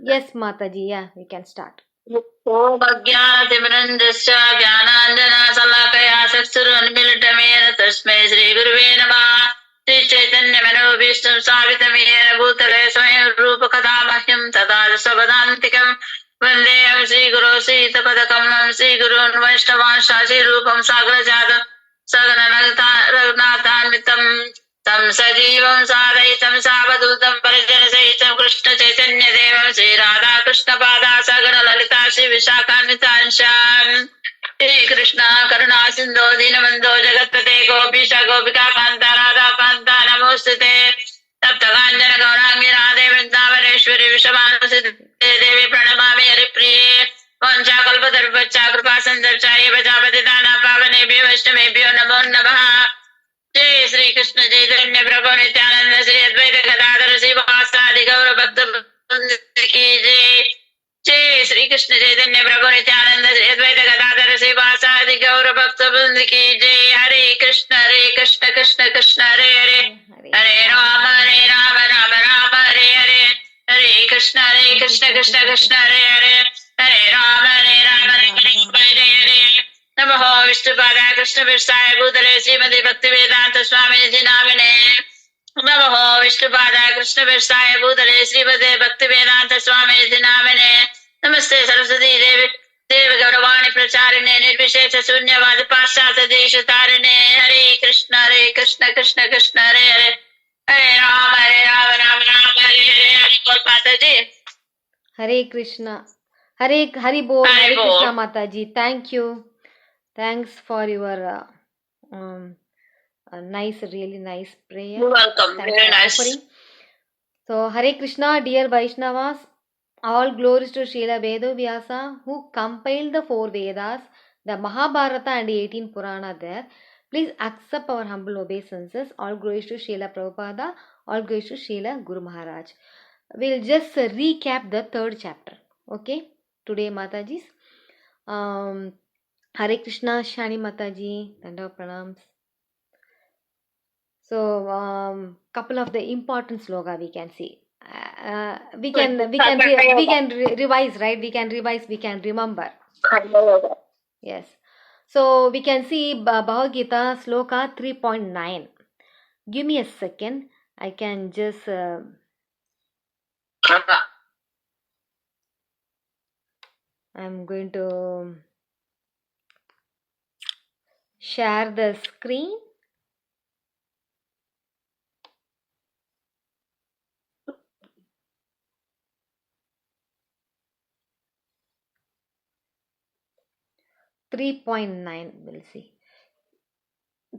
Yes, Mataji. Yeah, we can start. ज्ञानतिमिरन्दस्य ज्ञानाञ्जनशलाकया चक्षुरुन्मीलितमेन तस्मै श्रीगुरुवे नमः। श्रीचैतन्यमनोभीष्टं स्थापितमेन भूतले स्वयं रूपकथा मह्यं तथा स्वपदान्तिकम् वन्देऽहं श्रीगुरो श्रीयुतपदकमलं श्रीगुरून् वैष्णवांश्च श्रीरूपं साग्रजातं सगनरघुनाथान्वितं तं सजीवं सादयितं सावधूतं परिजनसहितं कृष्णचैतन्यदेवं श्रीराधाकृष्णपादा सगणललिता श्रीविशाखान्वितांशान् श्रीकृष्ण करुणा सिन्धो दीनबन्धो जगत्पते गोपीश गोपिका कान्ता राधा कान्ता नमोऽस्तुते तप्तकाञ्चन गौराङ्गी राधे वृन्दावनेश्वरि विषमानुसुते देवी प्रणमामि हरिप्रिये वंशाकल्पतरुभ्यश्च कृपा सन्दर्शाय प्रजापतिदाना पावनेभ्यो वैष्णवेभ्यो नमो नमः। जय श्री कृष्ण चैतन्य प्रभु नित्यानंद श्री अद्वैत गदाधर श्रीवासादि गौर भक्त की जय। जय श्री कृष्ण चैतन्य प्रभु नित्यानंद श्री अद्वैत गदाधर श्रीवासादि गौर भक्त की जय। हरे कृष्ण कृष्ण कृष्ण हरे हरे हरे राम राम राम हरे हरे हरे कृष्ण कृष्ण कृष्ण हरे हरे हरे राम हरे हरे। नमः विष्णुपादाय कृष्णपृष्ठाय भूतले श्रीमती भक्तिवेदांत स्वामी नामिने। नमः विष्णुपादाय कृष्णपृष्ठाय भूतले श्रीमते भक्तिवेदांत स्वामी नामिने। नमस्ते सरस्वती देवी देव गौरवाणी प्रचारिणे निर्विशेष शून्यवाद पाश्चात्य देश तारिणे। हरे कृष्ण कृष्ण कृष्ण हरे हरे हरे राम राम राम हरे हरे। हरि बोल माता जी। हरे कृष्णा हरे हरि बोल। हरे कृष्णा माता ji. Thank you. Thanks for your really nice prayer. You're welcome. Thanks Very for nice. offering. So, Hare Krishna, dear Vaishnavas, all glories to Srila Vedavyasa who compiled the 4 Vedas, the Mahabharata and 18 Purana there. Please accept our humble obeisances. All glories to Srila Prabhupada, all glories to Srila Guru Maharaj. We'll just recap the 3rd chapter. Okay, today Matajis. Hare Krishna, Shani Mataji, Tanda Pranams. So, couple of the important sloga we can see. We can revise, right? We can revise, we can remember. Yes. So, we can see Bhagavad Gita sloka 3.9. Give me a second. I can just... I'm going to share the screen. We'll see.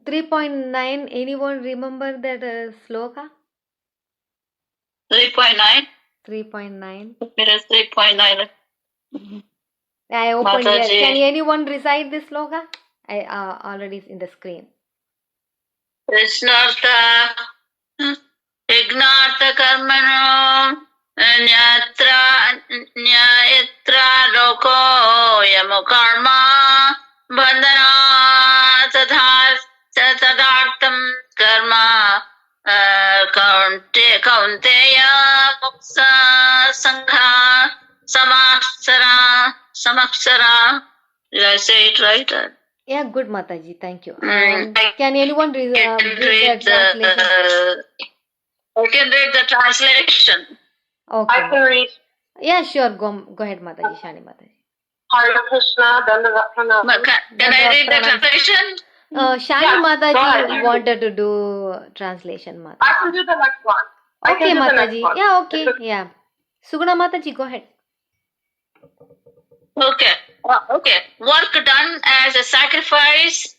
3.9. Anyone remember that sloka? 3.9. 3.9. It is 3.9. I opened here. Can anyone recite this sloka? I already in the screen. Krishnartha Ignartha Karmano Nyayatra Loko Yamukarma Bandhana Tadartam Karma Kaunteya Muksa Sangha Samaksara. Did I say it right? Yeah, good Mataji. Thank you. Can anyone read the translation? I can read the translation. Okay. I can read. Yeah, sure. Go ahead, Mataji. Shani Mataji. Hare Krishna, Can I read the translation? Shani Mataji wanted to do translation. Mataji. I can do the next one. Okay, Mataji. Yeah, okay. Yeah. Suguna Mataji, go ahead. Okay. Work done as a sacrifice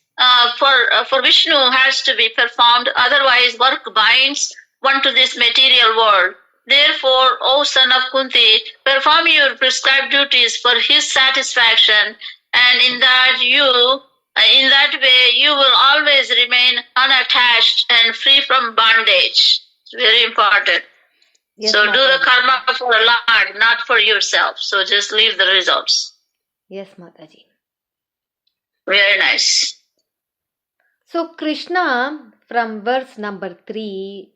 for Vishnu has to be performed. Otherwise, work binds one to this material world. Therefore, O son of Kunti, perform your prescribed duties for his satisfaction, and in that way you will always remain unattached and free from bondage. It's very important. Yes, so Mataji. Do the karma for the Lord, not for yourself. So just leave the results. Yes, Mataji. Very nice. So Krishna, from verse number 3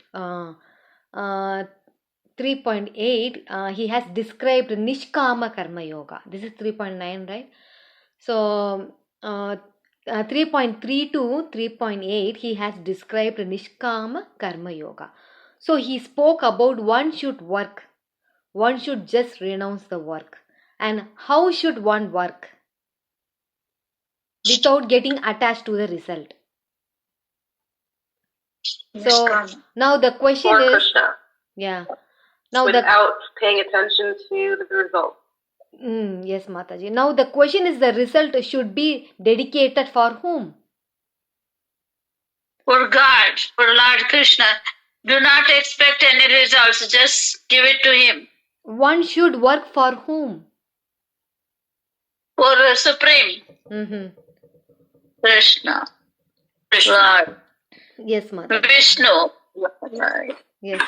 3.8, he has described Nishkama Karma Yoga. This is 3.9, right? So 3.3 to 3.8, he has described Nishkama Karma Yoga. So he spoke about one should work, one should just renounce the work. And how should one work without getting attached to the result? So now the question For is, Krishna, yeah. Now without paying attention to the result. Yes, Mataji. Now the question is, the result should be dedicated for whom? For God, for Lord Krishna. Do not expect any results, just give it to Him. One should work for whom? For the Supreme. Krishna. Lord. Yes, Mataji. Vishnu. Yes.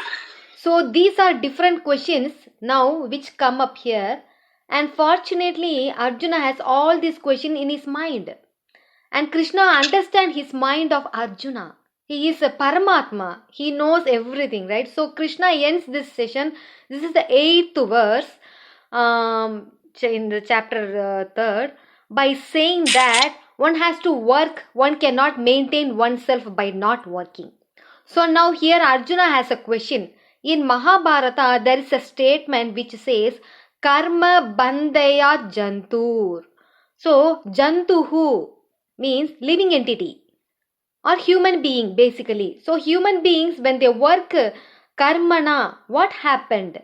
So these are different questions now which come up here. And fortunately, Arjuna has all these questions in his mind. And Krishna understands his mind of Arjuna. He is a Paramatma. He knows everything, right? So Krishna ends this session. This is the 8th verse in the chapter 3rd, by saying that one has to work. One cannot maintain oneself by not working. So now here Arjuna has a question. In Mahabharata, there is a statement which says, Karma bandaya jantur. So, jantuhu means living entity or human being basically. So, human beings, when they work karmana, what happened?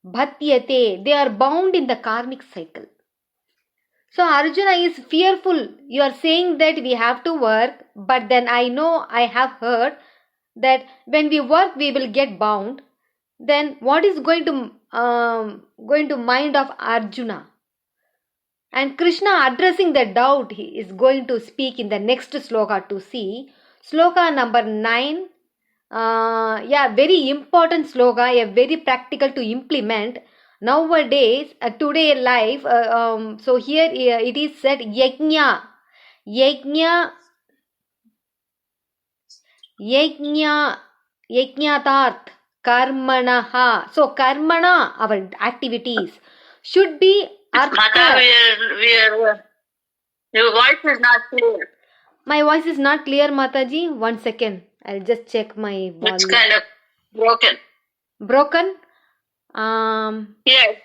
Bhatyate, they are bound in the karmic cycle. So, Arjuna is fearful. You are saying that we have to work, but then I know, I have heard that when we work, we will get bound. Then what is going to mind of Arjuna? And Krishna, addressing the doubt, he is going to speak in the next sloka to see. Sloka number 9. Very important sloka, very practical to implement. Nowadays, today life, so here it is said yajna. Yajnatart. Karmanaha. So karmana, our activities, should be artha. Mata, your voice is not clear. My voice is not clear, Mataji. 1 second. I'll just check my volume. It's kind of broken. Broken? Yes.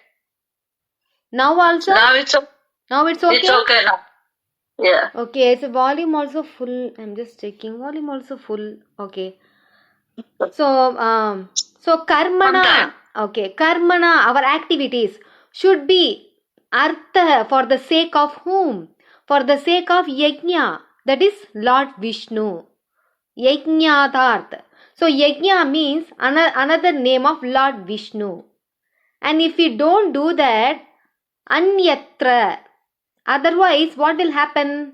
Now also? Now it's okay. Now it's okay? It's okay now. Yeah. Okay, so volume also full. I'm just checking. Volume also full. Okay. So karmana, okay, karmana, our activities should be artha, for the sake of whom? For the sake of yajna, that is Lord Vishnu. Yajnatart. So yajna means another name of Lord Vishnu. And if we don't do that, anyatra, otherwise what will happen?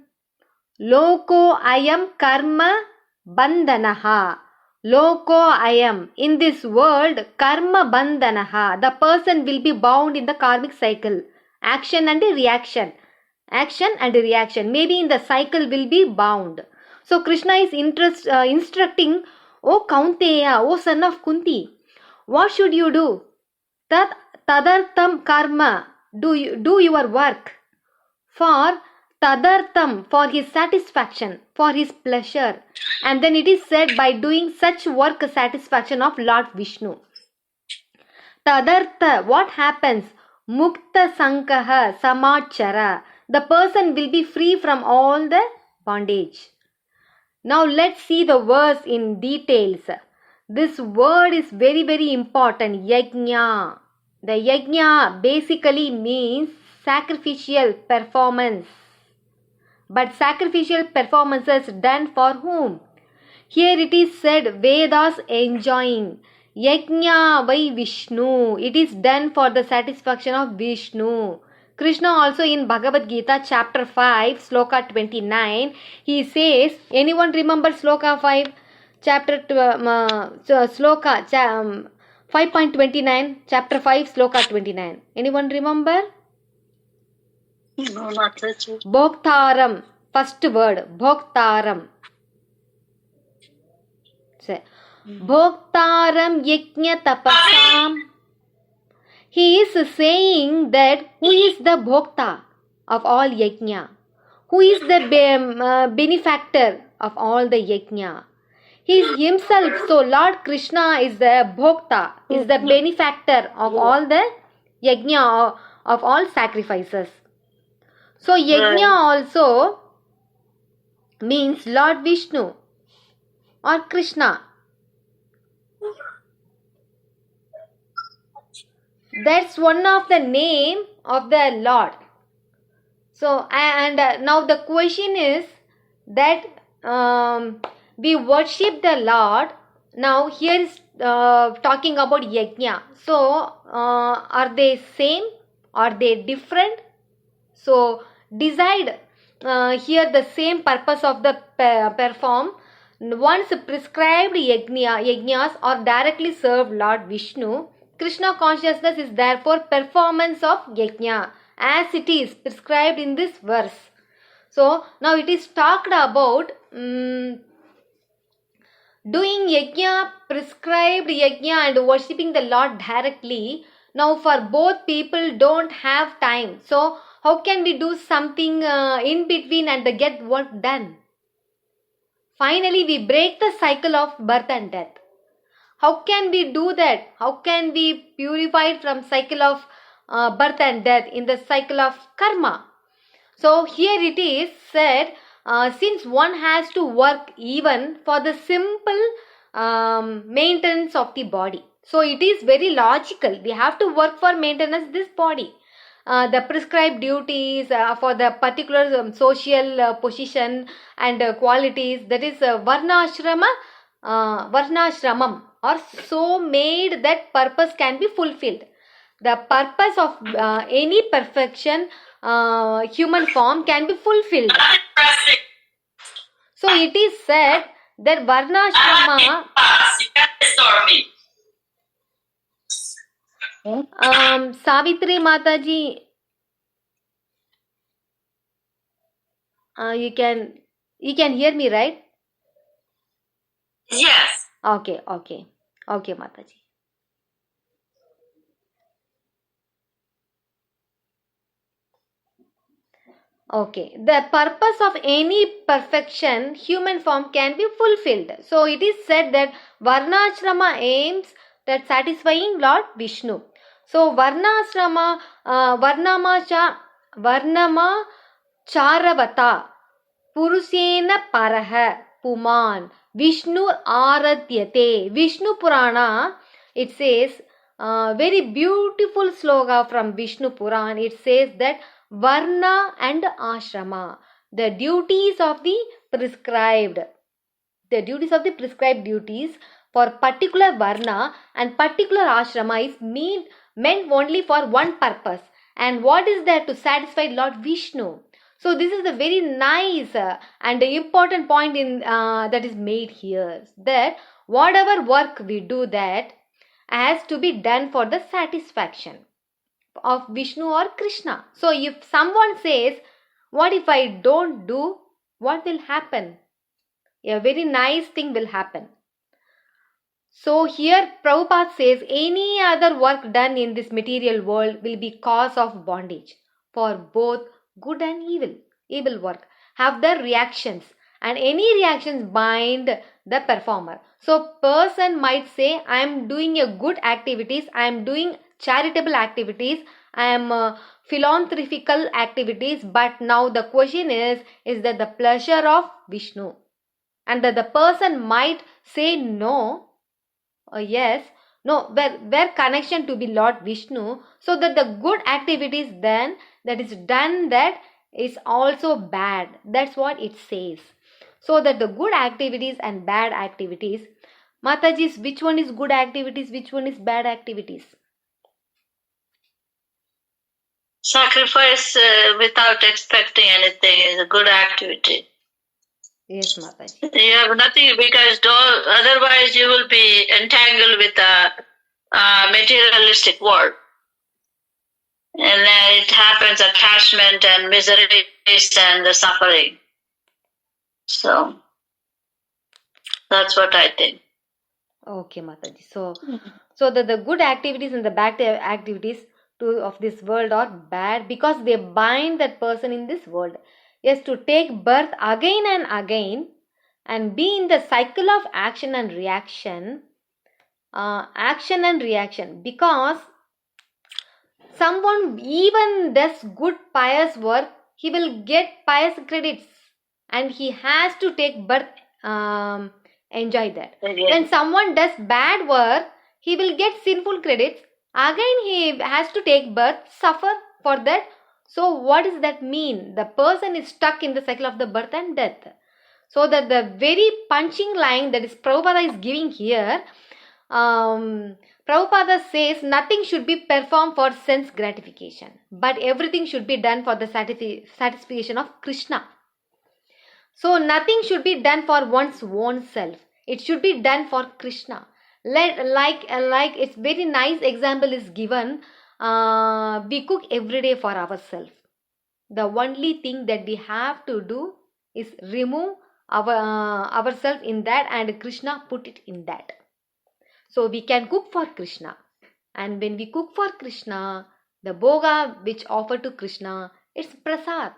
Loko ayam karma bandhanaha. Loko ayam. In this world, karma bandhanaha. The person will be bound in the karmic cycle. Action and reaction. Action and reaction. Maybe in the cycle will be bound. So Krishna is instructing, O Kaunteya, O son of Kunti, what should you do? Tadartam karma. Do your work. For tadartam, for his satisfaction, for his pleasure. And then it is said, by doing such work, satisfaction of Lord Vishnu. Tadartha, what happens? Mukta sankaha samachara. The person will be free from all the bondage. Now let's see the verse in details. This word is very, very important. Yajna. The yajna basically means sacrificial performance. But sacrificial performances done for whom? Here it is said, Vedas enjoying. Yajna by Vishnu. It is done for the satisfaction of Vishnu. Krishna also in Bhagavad Gita chapter 5, sloka 29, he says, anyone remember sloka 5? Chapter sloka 5.29, chapter 5, sloka 29. Anyone remember? No, not really. Bhoktaram, first word, Bhoktaram. Bhoktaram Yajna Tapasam. He is saying that who is the Bhokta of all Yajna? Who is the benefactor of all the Yajna? He is himself. So Lord Krishna is the Bhokta, is the benefactor of all the Yajna, of all sacrifices. So Yajna also means Lord Vishnu or Krishna. That's one of the name of the Lord. So and now the question is that we worship the Lord. Now here is talking about Yajna. So are they same? Are they different? So decide here the same purpose of the perform. Once prescribed yajnas are directly served Lord Vishnu. Krishna consciousness is therefore performance of yajna as it is prescribed in this verse. So now it is talked about doing yajna, prescribed yajna and worshipping the Lord directly. Now for both people don't have time. So how can we do something in between and get work done? Finally, we break the cycle of birth and death. How can we do that? How can we purify from cycle of birth and death in the cycle of karma? So here it is said, since one has to work even for the simple maintenance of the body. So it is very logical. We have to work for maintenance this body. The prescribed duties for the particular social position and qualities, that is varnashramam are so made that purpose can be fulfilled. The purpose of any perfection human form can be fulfilled. So it is said that varnashrama Savitri Mataji, you can hear me, right? Yes. Okay, Mataji. Okay, the purpose of any perfection human form can be fulfilled. So it is said that varnashrama aims at satisfying Lord Vishnu. So varnashrama varnama charavata purusena paraha puman Vishnu aradyate. Vishnu Purana, it says very beautiful sloka from Vishnu Purana. It says that varna and ashrama, the duties of the prescribed duties for particular varna and particular ashrama is meant only for one purpose. And what is that? To satisfy Lord Vishnu. So this is a very nice and important point in that is made here, that whatever work we do, that has to be done for the satisfaction of Vishnu or Krishna. So if someone says, what if I don't do, what will happen? A very nice thing will happen. So here Prabhupada says, any other work done in this material world will be cause of bondage for both good and evil work have their reactions, and any reactions bind the performer. So person might say, I am doing a good activities, I am doing charitable activities, I am philanthropical activities, but now the question is that the pleasure of Vishnu? And that the person might say no, yes, no, where connection to be Lord Vishnu, so that the good activities then that is done, that is also bad. That's what it says. So that the good activities and bad activities, Mataji, which one is good activities, which one is bad activities? Sacrifice without expecting anything is a good activity. Yes, Mataji. You have nothing, because otherwise you will be entangled with the materialistic world. And then it happens, attachment and misery and the suffering. So that's what I think. Okay, Mataji. So the good activities and the bad activities of this world are bad because they bind that person in this world. Yes, to take birth again and again and be in the cycle of action and reaction. Because someone even does good pious work, he will get pious credits and he has to take birth, enjoy that. When someone does bad work, he will get sinful credits. Again, he has to take birth, suffer for that. So, what does that mean? The person is stuck in the cycle of the birth and death. So, that the very punching line that is Prabhupada is giving here, Prabhupada says nothing should be performed for sense gratification, but everything should be done for the satisfaction of Krishna. So nothing should be done for one's own self. It should be done for Krishna. Like it's very nice example is given. We cook every day for ourselves. The only thing that we have to do is remove ourselves in that, and Krishna put it in that. So we can cook for Krishna. And when we cook for Krishna, the bhoga which offered to Krishna, it's prasad.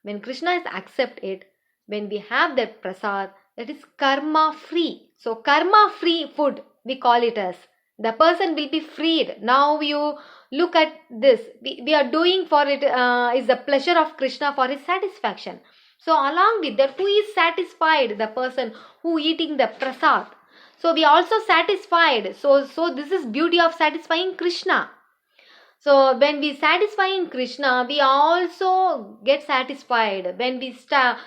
When Krishna is accept it, when we have that prasad, that is karma free. So karma free food, we call it as. The person will be freed. Now you look at this. We are doing for it is the pleasure of Krishna for his satisfaction. So along with that, who is satisfied? The person who eating the prasad. So we also satisfied. So this is beauty of satisfying Krishna. So when we satisfying Krishna, we also get satisfied. When we start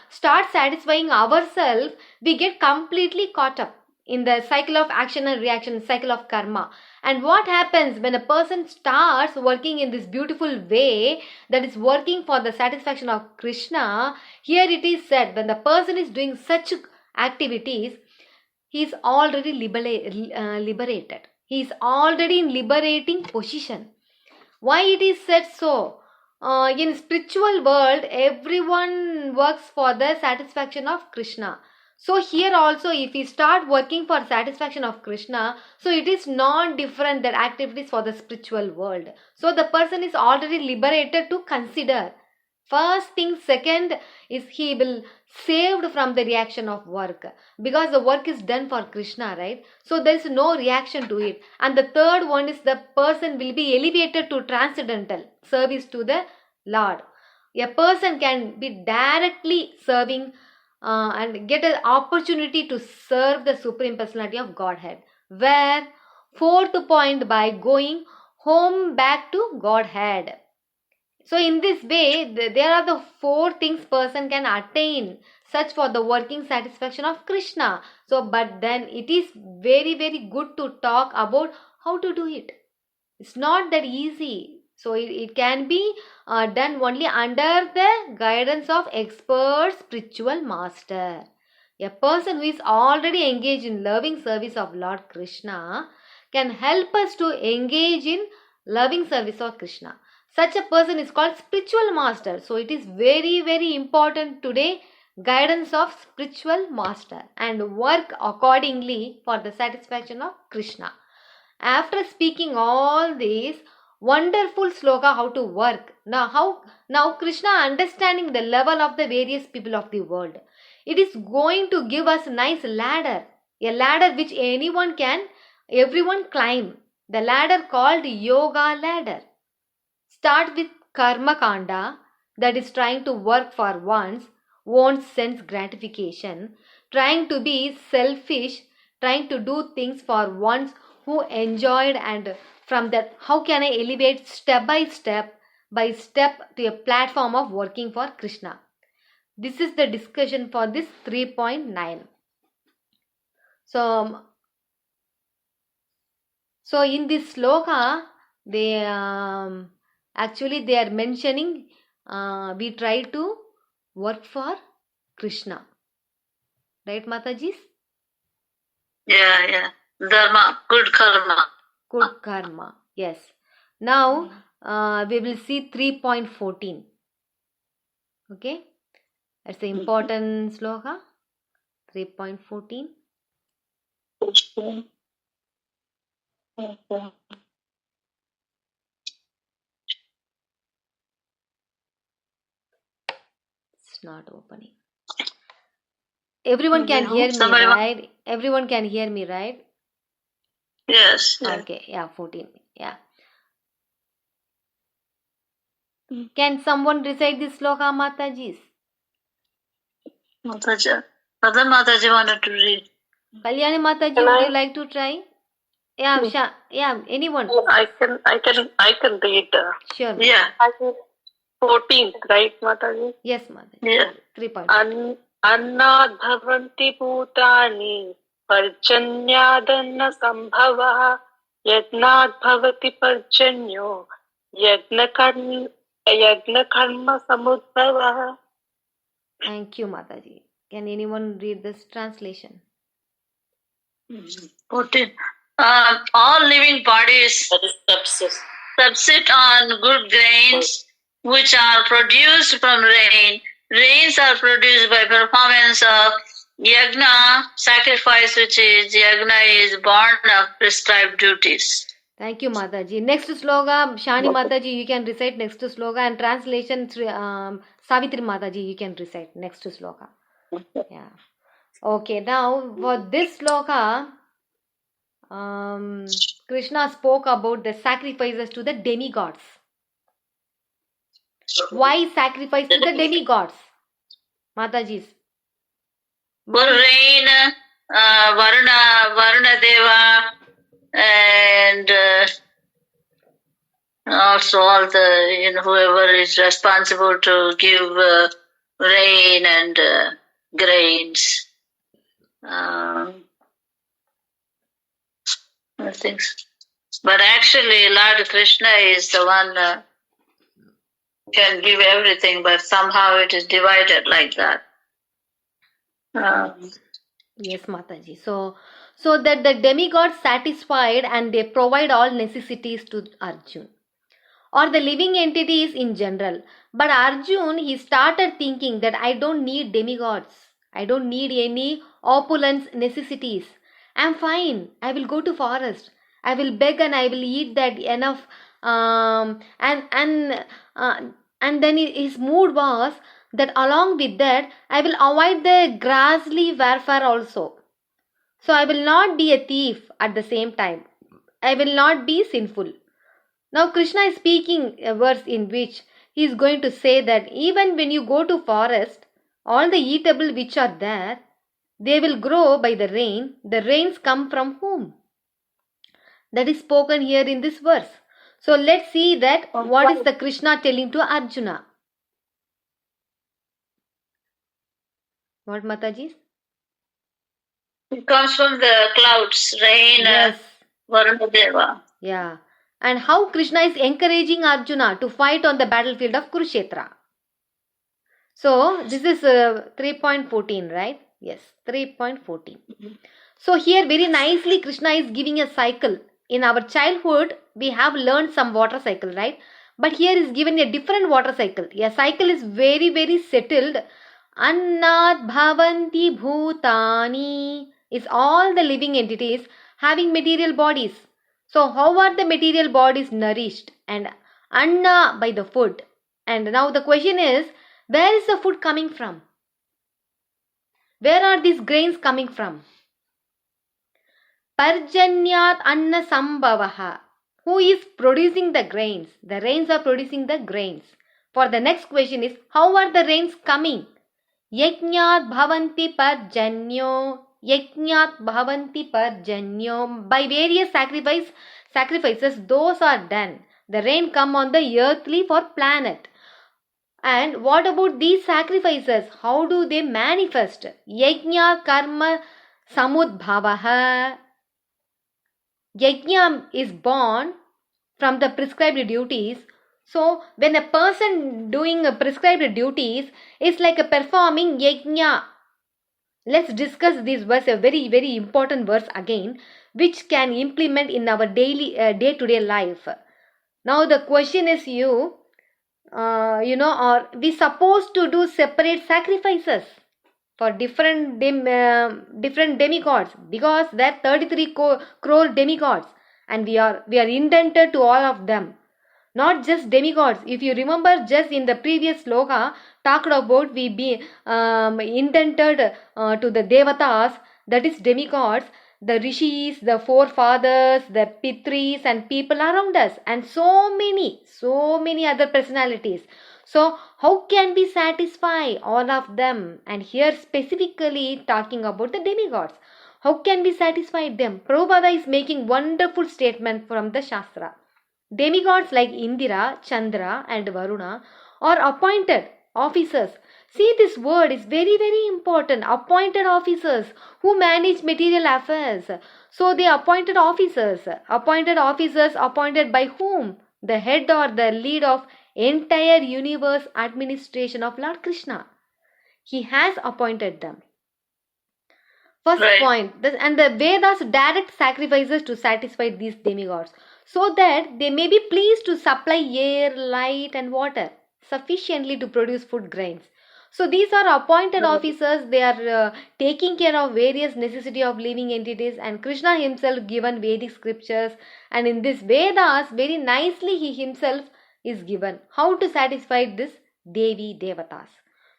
satisfying ourselves, we get completely caught up in the cycle of action and reaction, cycle of karma. And what happens when a person starts working in this beautiful way, that is working for the satisfaction of Krishna? Here it is said, when the person is doing such activities, he is already liberated. He is already in liberating position. Why it is said so? In spiritual world, everyone works for the satisfaction of Krishna. So here also, if we start working for satisfaction of Krishna, so it is not different than activities for the spiritual world. So the person is already liberated to consider. First thing, second is he will saved from the reaction of work, because the work is done for Krishna, right? So there is no reaction to it. And the third one is the person will be elevated to transcendental service to the Lord. A person can be directly serving and get an opportunity to serve the Supreme Personality of Godhead. Where? Fourth point, by going home back to Godhead. So in this way, there are the four things person can attain, such for the working satisfaction of Krishna. So, but then it is very, very good to talk about how to do it. It's not that easy. So it can be done only under the guidance of expert spiritual master. A person who is already engaged in loving service of Lord Krishna can help us to engage in loving service of Krishna. Such a person is called spiritual master. So it is very, very important today, guidance of spiritual master, and work accordingly for the satisfaction of Krishna. After speaking all these wonderful sloka how to work, now Krishna understanding the level of the various people of the world, it is going to give us a nice ladder, a ladder which everyone climb. The ladder called yoga ladder. Start with karma kanda, that is trying to work for one's own sense gratification, trying to be selfish, trying to do things for ones who enjoyed, and from that how can I elevate step by step to a platform of working for Krishna. This is the discussion for this 3.9. So in this sloka, they actually they are mentioning we try to work for Krishna. Right, Matajis? Yeah. Dharma, good karma. Good karma, yes. Now we will see 3.14. Okay? That's the important sloka. 3.14. Okay. It's not opening. Everyone can hear me, Somebody right? Everyone can hear me, right? Yes. Yes. Okay, yeah, 14. Yeah. Can someone recite this sloka, Matajis? Mataji. Other Mataji wanted to read. Kalyani Mataji, Can would I? you like to try? Yeah, yeah, anyone. I can read. Sure. Yeah. I can 14th, right, Mataji? Yes, Mataji. Yeah. 3 point. अन्नाद् भवन्ति भूतानि पर्जन्यादन्न सम्भवः यज्ञाद् भवति पर्जन्यो यज्ञकर्म समुद्भवः. Thank you, Mataji. Can anyone read this translation? 14. All living bodies subsist on good grains, which are produced from rain. Rains are produced by performance of yagna, sacrifice, which is yagna is born of prescribed duties. Thank you, Mataji. Next sloka, Shani Mataji, you can recite next sloka, and translation, Savitri Mataji, you can recite next sloka. Yeah. Okay, now for this sloka, Krishna spoke about the sacrifices to the demigods. Why sacrifice to the demigods? Mataji. For rain, Varuna Deva, and also all the whoever is responsible to give rain and grains. I think so. But actually, Lord Krishna is the one can give everything, but somehow it is divided like that. Yes, Mataji. So that the demigods satisfied and they provide all necessities to Arjun or the living entities in general. But Arjun, he started thinking that I don't need demigods. I don't need any opulence necessities. I'm fine. I will go to forest. I will beg and I will eat that enough. And then his mood was that along with that, I will avoid the grassly warfare also. So I will not be a thief at the same time. I will not be sinful. Now Krishna is speaking a verse in which he is going to say that even when you go to forest, all the eatable which are there, they will grow by the rain. The rains come from whom? That is spoken here in this verse. So let's see that what is the Krishna telling to Arjuna. What, Mataji? It comes from the clouds, rain, Yes. Varuna Deva. Yeah. And how Krishna is encouraging Arjuna to fight on the battlefield of Kurukshetra. So this is 3.14, right? Yes, 3.14. So here very nicely Krishna is giving a cycle. In our childhood, we have learned some water cycle, right? But here is given a different water cycle. A cycle is very, very settled. Annat bhavanti bhutani is all the living entities having material bodies. So how are the material bodies nourished? And anna by the food. And now the question is, where is the food coming from? Where are these grains coming from? Parjanyat anna sambhavaha. Who is producing the grains? The rains are producing the grains. For the next question is, how are the rains coming? Yajñat bhavanti parjanyo. Yajñat bhavanti parjanyo. By various sacrifices, those are done. The rain come on the earthly for planet. And what about these sacrifices? How do they manifest? Yajna karma samudbhavaha. Yajna is born from the prescribed duties. So when a person doing prescribed duties is like a performing yajna. Let's discuss this verse, a very, very important verse again, which can implement in our daily day-to-day life. Now the question is or we supposed to do separate sacrifices for different demigods, because there are 33 crore demigods. and we are indented to all of them. Not just demigods. If you remember, just in the previous sloka talked about, we be indented to the devatas, that is demigods, the rishis, the forefathers, the pitris, and people around us, and so many other personalities. So how can we satisfy all of them? And here specifically talking about the demigods. How can we satisfy them? Prabhupada is making wonderful statement from the Shastra. Demigods like Indira, Chandra and Varuna are appointed officers. See, this word is very important. Appointed officers who manage material affairs. So they appointed officers. Appointed by whom? The head or the lead of entire universe administration of Lord Krishna. He has appointed them. First point, and the Vedas direct sacrifices to satisfy these demigods, so that they may be pleased to supply air, light and water sufficiently to produce food grains. So these are appointed officers. They are taking care of various necessity of living entities, and Krishna himself given Vedic scriptures, and in this Vedas very nicely he himself is given how to satisfy this Devi Devatas.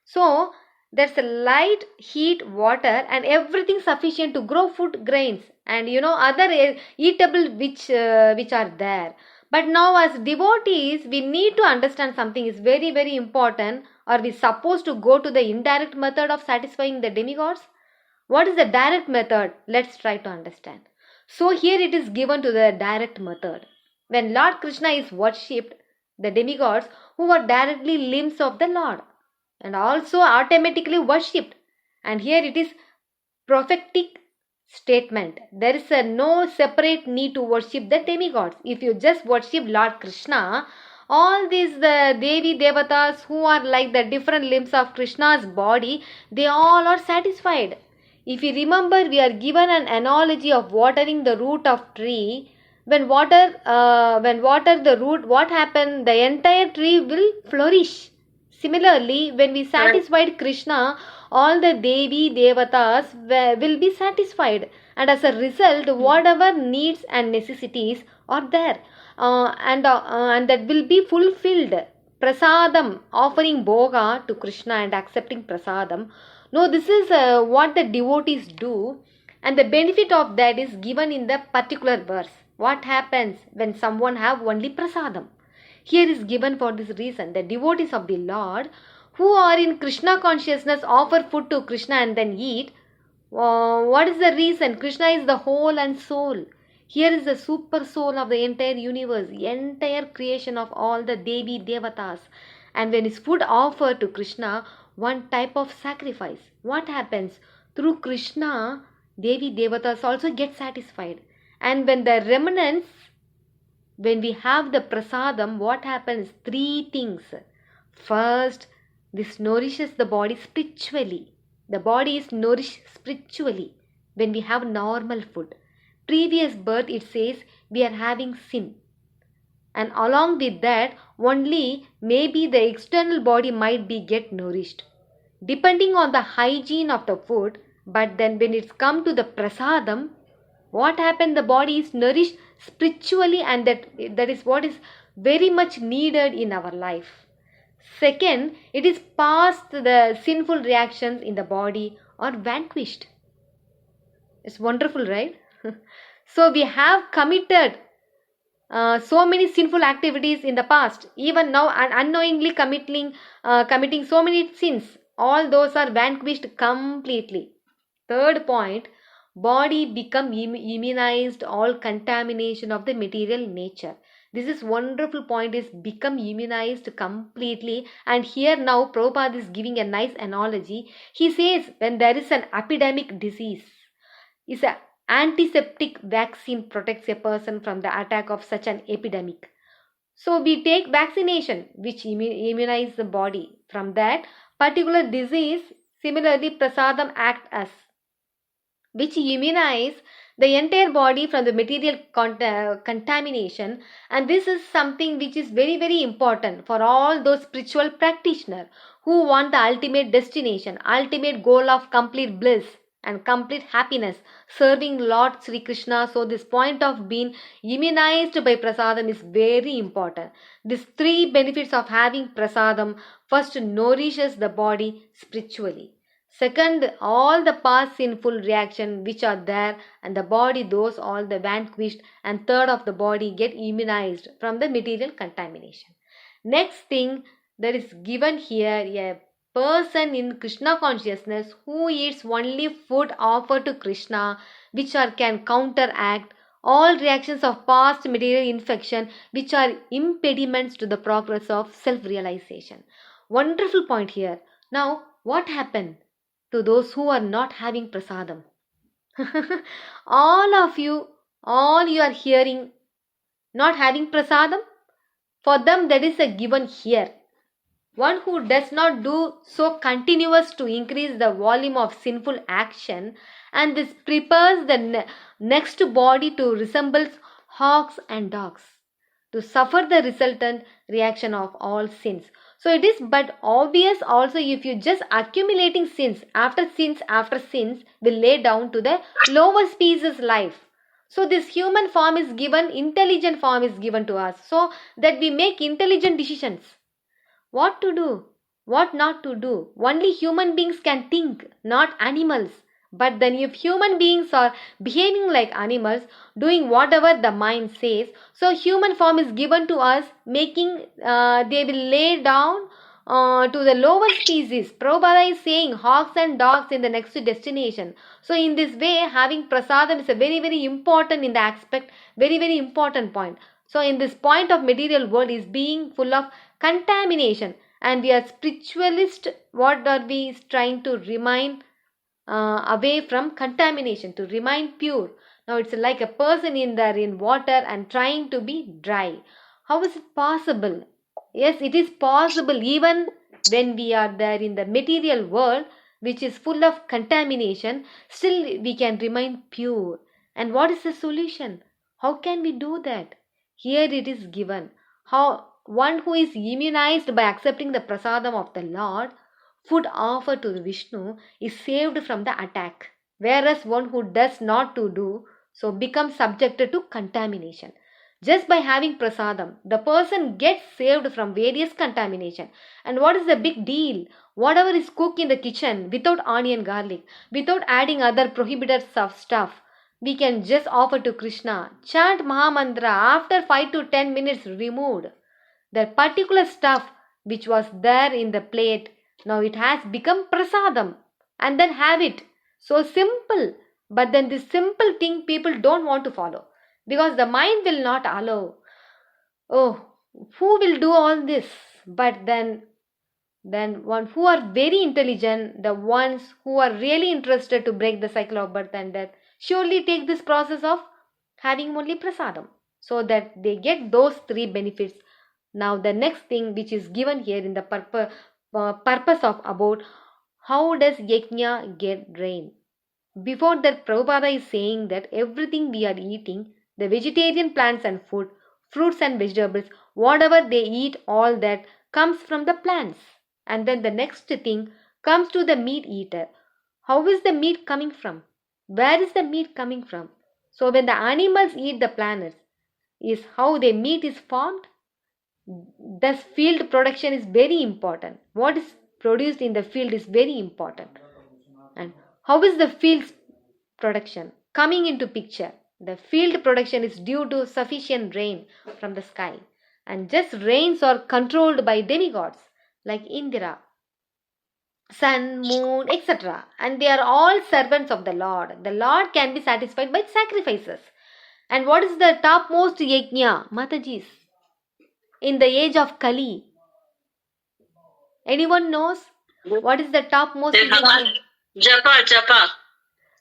So there's a light, heat, water and everything sufficient to grow food grains and other eatable which are there. But now as devotees we need to understand something is very important. Are we supposed to go to the indirect method of satisfying the demigods? What is the direct method? Let's try to understand. So here it is given to the direct method. When Lord Krishna is worshipped, the demigods who are directly limbs of the Lord and also automatically worshipped. And here it is prophetic statement. There is no separate need to worship the demigods. If you just worship Lord Krishna, all these the Devi Devatas who are like the different limbs of Krishna's body, they all are satisfied. If you remember, we are given an analogy of watering the root of tree. When water the root, what happened? The entire tree will flourish. Similarly, when we satisfied Krishna, all the Devi Devatas will be satisfied, and as a result, whatever needs and necessities are there, and that will be fulfilled. Prasadam, offering bhoga to Krishna and accepting prasadam. No, this is what the devotees do, and the benefit of that is given in the particular verse. What happens when someone have only prasadam? Here is given for this reason. The devotees of the Lord who are in Krishna consciousness offer food to Krishna and then eat. What is the reason? Krishna is the whole and soul. Here is the super soul of the entire universe, the entire creation of all the Devi Devatas. And when is food offered to Krishna, one type of sacrifice. What happens? Through Krishna, Devi Devatas also get satisfied. And when the remnants, when we have the prasadam, what happens? Three things. First, this nourishes the body spiritually. The body is nourished spiritually when we have normal food. Previous birth, it says we are having sin. And along with that, only maybe the external body might be get nourished. Depending on the hygiene of the food, but then when it's come to the prasadam, what happened? The body is nourished spiritually, and that is what is very much needed in our life. Second, it is past the sinful reactions in the body or vanquished. It's wonderful, right? So we have committed so many sinful activities in the past. Even now, unknowingly committing so many sins. All those are vanquished completely. Third point, body become immunized all contamination of the material nature. This is wonderful point, is become immunized completely. And here now Prabhupada is giving a nice analogy. He says when there is an epidemic disease, is an antiseptic vaccine protects a person from the attack of such an epidemic. So we take vaccination which immunize the body from that particular disease. Similarly, prasadam act as which immunize the entire body from the material contamination. And this is something which is very important for all those spiritual practitioners who want the ultimate destination, ultimate goal of complete bliss. and complete happiness serving Lord Sri Krishna. So this point of being immunized by prasadam is very important. These three benefits of having prasadam: first, nourishes the body spiritually. Second, all the past sinful reaction which are there and the body, those all the vanquished. And third, of the body get immunized from the material contamination. Next thing that is given here, a person in Krishna consciousness who eats only food offered to Krishna, which are can counteract all reactions of past material infection, which are impediments to the progress of self-realization. Wonderful point here. Now, what happened to those who are not having prasadam? all you are hearing not having prasadam, for them that is a given here. One who does not do so continuous to increase the volume of sinful action, and this prepares the next body to resemble hogs and dogs, to suffer the resultant reaction of all sins. So it is but obvious also, if you just accumulating sins after sins will lay down to the lower species life. So this human form is given, intelligent form is given to us, so that we make intelligent decisions. What to do, what not to do. Only human beings can think, not animals. But then if human beings are behaving like animals, doing whatever the mind says, so human form is given to us, making they will lay down to the lower species. Prabhupada is saying hogs and dogs in the next destination. So in this way, having prasadam is a very, very important in the aspect, very, very important point. So in this point of material world is being full of contamination, and we are spiritualist. What are we trying to remain away from contamination, to remain pure? Now it's like a person in water and trying to be dry. How is it possible? Yes, it is possible. Even when we are there in the material world, which is full of contamination, still we can remain pure. And what is the solution? How can we do that? Here it is given. How one who is immunized by accepting the prasadam of the Lord, food offered to Vishnu, is saved from the attack. Whereas one who does not to do so becomes subjected to contamination. Just by having prasadam, the person gets saved from various contamination. And what is the big deal? Whatever is cooked in the kitchen without onion, garlic, without adding other prohibited stuff, we can just offer to Krishna. Chant Mahamantra. After 5 to 10 minutes removed. The particular stuff which was there in the plate, now it has become prasadam. And then have it. So simple. But then this simple thing people don't want to follow. Because the mind will not allow. Oh, who will do all this? But then one who are very intelligent, the ones who are really interested to break the cycle of birth and death, surely take this process of having only prasadam, so that they get those three benefits. Now the next thing which is given here in the purpose of about how does yajna get rain. Before that, Prabhupada is saying that everything we are eating, the vegetarian plants and food, fruits and vegetables, whatever they eat, all that comes from the plants. And then the next thing comes to the meat eater. How is the meat coming from? Where is the meat coming from? So when the animals eat the plants, is how the meat is formed. Thus field production is very important. What is produced in the field is very important. And how is the field production coming into picture? The field production is due to sufficient rain from the sky. And just rains are controlled by demigods like Indra, sun, moon, etc. And they are all servants of the Lord. The Lord can be satisfied by sacrifices. And what is the topmost yajna, Matajis, in the age of Kali? Anyone knows? What is the topmost yajna? Japa.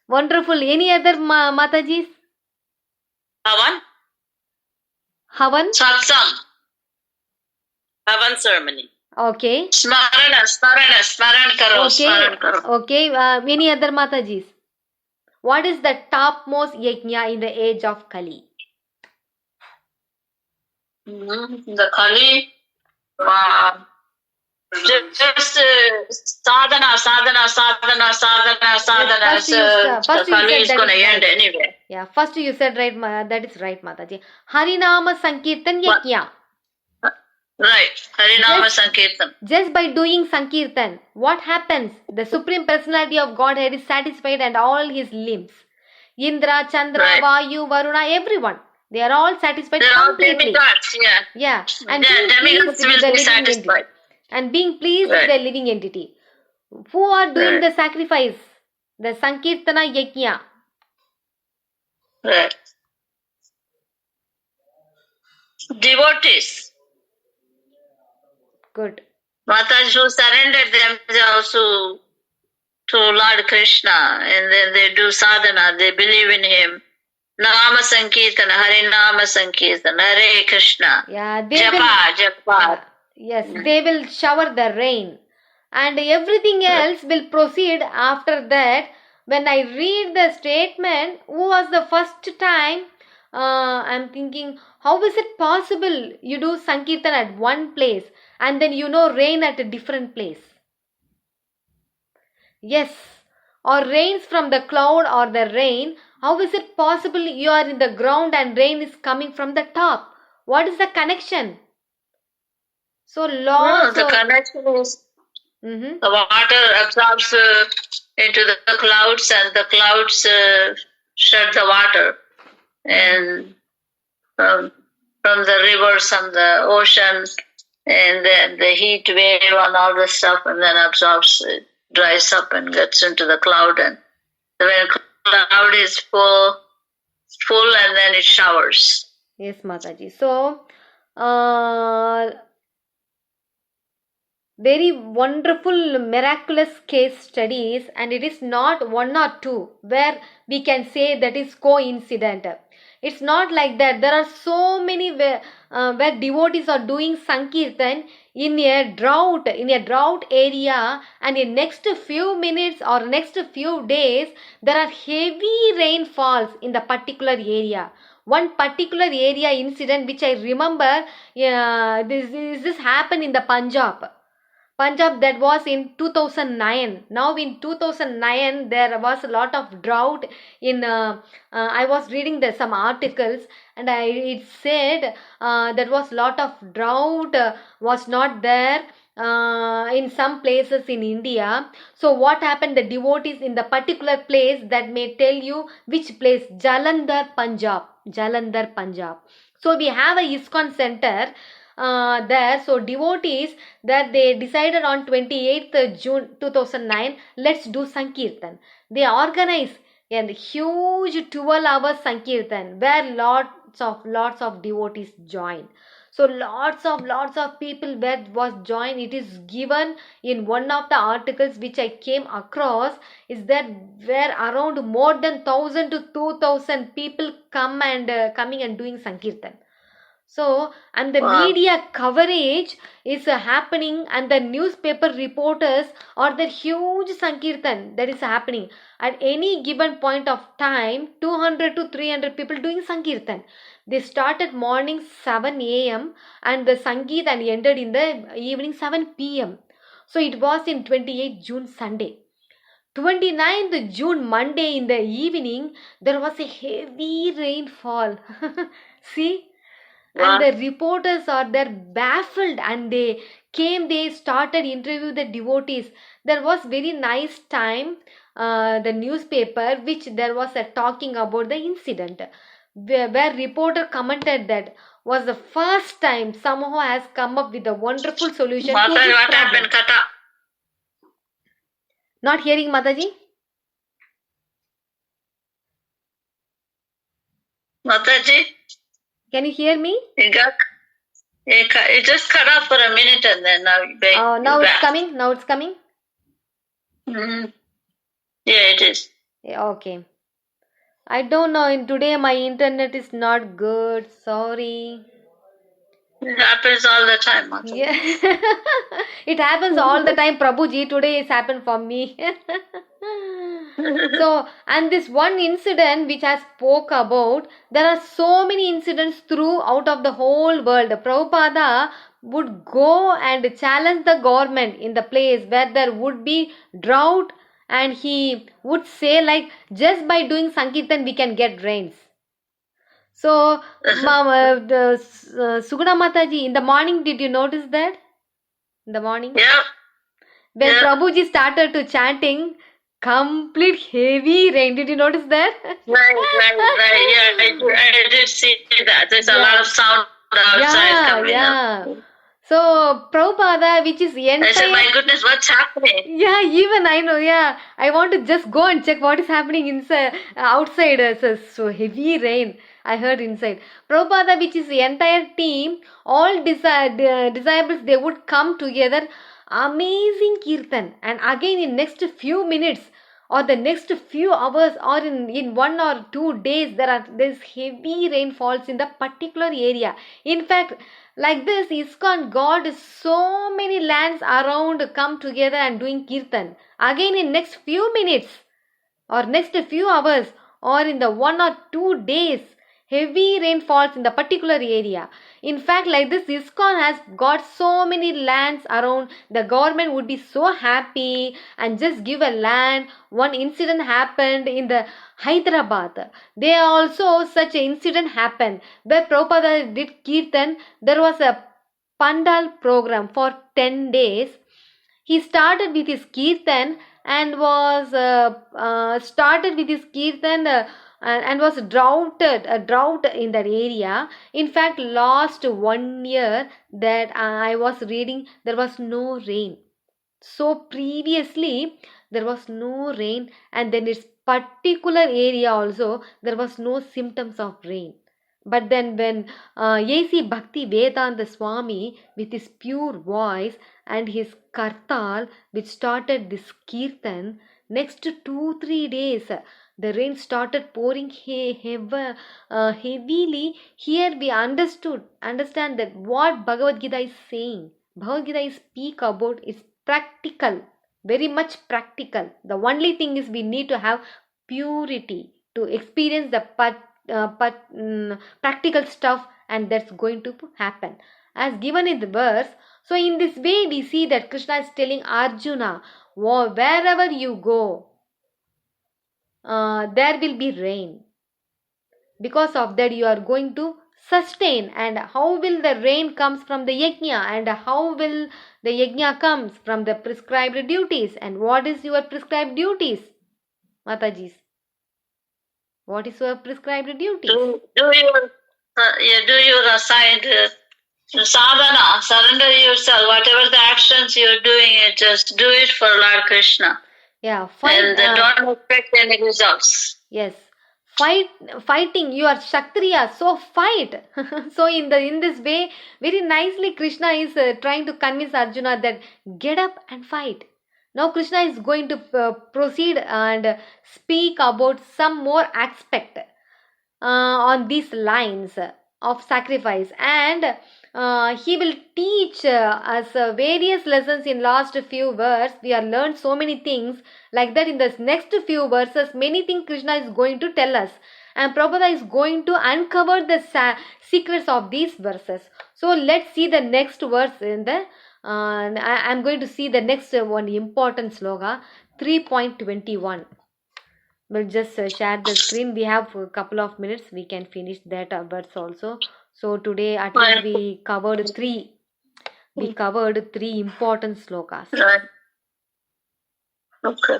Wonderful. Any other Matajis? Havan? Satsang. Havan ceremony. Okay. Smaran karo. Okay. Any other Matajis? What is the topmost yajna in the age of Kali? The Kali, Just sadhana. Yes, first you Kali said is that going to is end right. anyway. Yeah, first you said right, that is right, Mataji. Harinama Sankirtan What? Yajna. Right. Harinama Just, Sankirtan. just by doing Sankirtan, what happens? The Supreme Personality of Godhead is satisfied and all his limbs. Indra, Chandra, Right. Vayu, Varuna, everyone. They are all satisfied They're all completely. demigods, yeah. Yeah, and Yeah, being demigods pleased with will the be living entity. satisfied. And being pleased with Right. the living entity. Who are doing Right. the sacrifice? The Sankirtana Yajna. Right. Devotees. Good. Mataji who surrendered themselves to Lord Krishna, and then they do sadhana, they believe in him. Nama Sankirtana, Hare Nama Sankirtana, Hare Krishna. Yeah, they Japa. Yes, they will shower the rain. And everything else will proceed after that. When I read the statement, who was the first time, I'm thinking, how is it possible you do Sankirtan at one place and then rain at a different place? Yes, or rains from the cloud or the rain. How is it possible you are in the ground and rain is coming from the top? What is the connection? So lots The of connection is Mhm. the water absorbs into the clouds, and the clouds shed the water, and from the rivers and the ocean, and then the heat wave and all this stuff, and then absorbs, dries up and gets into the cloud, and when cloud is full, and then it showers. Yes, Mataji. So, very wonderful, miraculous case studies, and it is not one or two where we can say that is coincident. It's not like that. There are so many where devotees are doing Sankirtan in a drought area, and in next few minutes or next few days there are heavy rainfalls in the particular area. One particular area incident which I remember, this happened in the Punjab, that was in 2009. Now in 2009 there was a lot of drought in I was reading some articles, and it said there was lot of drought was not there in some places in India. So what happened, the devotees in the particular place, that may tell you which place, Jalandhar, Punjab. So we have a ISKCON center there. So devotees, that they decided on 28th June 2009, let's do Sankirtan. They organize a huge 12 hours Sankirtan where lots of devotees join. So lots of people was joined. It is given in one of the articles which I came across, is that where around more than 1,000 to 2,000 people coming and doing Sankirtan. So, and the media coverage is happening, and the newspaper reporters or the huge Sankirtan that is happening. At any given point of time, 200 to 300 people doing Sankirtan. They started morning 7 a.m. and the Sangeet and ended in the evening 7 p.m. So it was in 28th June Sunday. 29th June Monday in the evening, there was a heavy rainfall. See? And the reporters are there baffled, and they started interview the devotees. There was very nice time, the newspaper, which there was a talking about the incident, where reporter commented that was the first time somehow has come up with a wonderful solution to this What problem. happened, Kata? Not hearing, Mataji? Mataji? Can you hear me? It just cut off for a minute, and then now it's coming. Now it's coming. Mm-hmm. Yeah, it is. Yeah, okay. I don't know. Today my internet is not good. Sorry. It happens all the time, Mataji. Yeah. It happens all the time, Prabhuji. Today it's happened for me. So, and this one incident which I spoke about, there are so many incidents throughout of the whole world. Prabhupada would go and challenge the government in the place where there would be drought, and he would say like, just by doing Sankirtan we can get rains. So, Suguna Mataji, in the morning, did you notice that? In the morning? Yeah. When Yeah. Prabhuji started to chanting, complete heavy rain. Did you notice that? Right. Yeah, I did see that. There's a lot of sound outside coming up. So Prabhupada, which is I said, my entire, goodness, what's happening? yeah, even I know, yeah, I want to just go and check what is happening inside, outside. So heavy rain I heard inside. Prabhupada, which is the entire team, all disciples, they would come together, amazing kirtan, and again in next few minutes or the next few hours or in 1 or 2 days, there's heavy rainfalls in the particular area. In fact, like this, ISKCON got so many lands around come together and doing kirtan. Again in next few minutes or next few hours or in the 1 or 2 days, heavy rain falls in the particular area. In fact, like this, ISKCON has got so many lands around. The government would be so happy and just give a land. One incident happened in the Hyderabad. There also such an incident happened where Prabhupada did kirtan. There was a pandal program for 10 days. He started with his kirtan and was and was a drought in that area. In fact, last 1 year that I was reading, there was no rain. So previously there was no rain, and then its particular area also there was no symptoms of rain. But then when A.C. Bhakti Vedanta Swami with his pure voice and his kartal which started this kirtan, next 2-3 days the rain started pouring heavily. Here we understand that what Bhagavad Gita is saying. Bhagavad Gita is speak about is practical, very much practical. The only thing is we need to have purity to experience the practical stuff, and that's going to happen as given in the verse. So in this way we see that Krishna is telling Arjuna, wherever you go, there will be rain. Because of that you are going to sustain. And how will the rain comes from the yajna, and how will the yajna comes from the prescribed duties? And what is your prescribed duties, Matajis? What is your prescribed duties? Do your assigned sadhana, surrender yourself. Whatever the actions you're doing, you just do it for Lord Krishna. Yeah, and don't expect any results. Yes, fighting. You are Kshatriya, so fight. So in this way, very nicely Krishna is trying to convince Arjuna that get up and fight. Now Krishna is going to proceed and speak about some more aspect on these lines of sacrifice, and he will teach us various lessons in last few verses. We have learned so many things like that. In the next few verses, many things Krishna is going to tell us, and Prabhupada is going to uncover the secrets of these verses. So let's see the next verse in the I'm going to see the next one important sloka, 3.21. We'll just share the screen. We have a couple of minutes. We can finish that verse also. So today at least we covered three. We covered 3 important slokas. Right. Okay.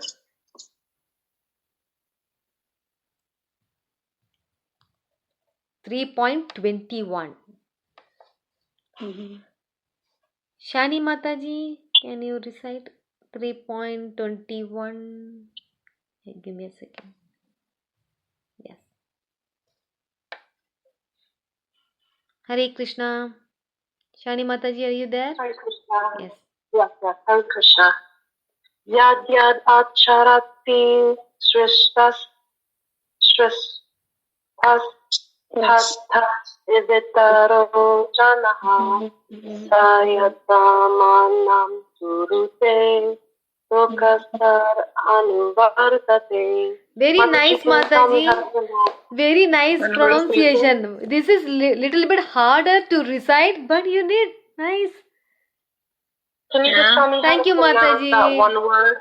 3.21. Shani Mataji, can you recite 3.21? Give me a second. Yes. Hare Krishna. Shani Mataji, are you there? Hare Krishna. Yes. Yes, Hare Krishna. Yad yad acharati shrishtas Ivitaro janaha sayatamanam surute lokasar anuvartate. Very nice, can tell me Mataji. how to do that? Very nice pronunciation. This is little bit harder to recite, but you did nice. Can you just tell me Thank how to you, pronounce Mataji. that one word?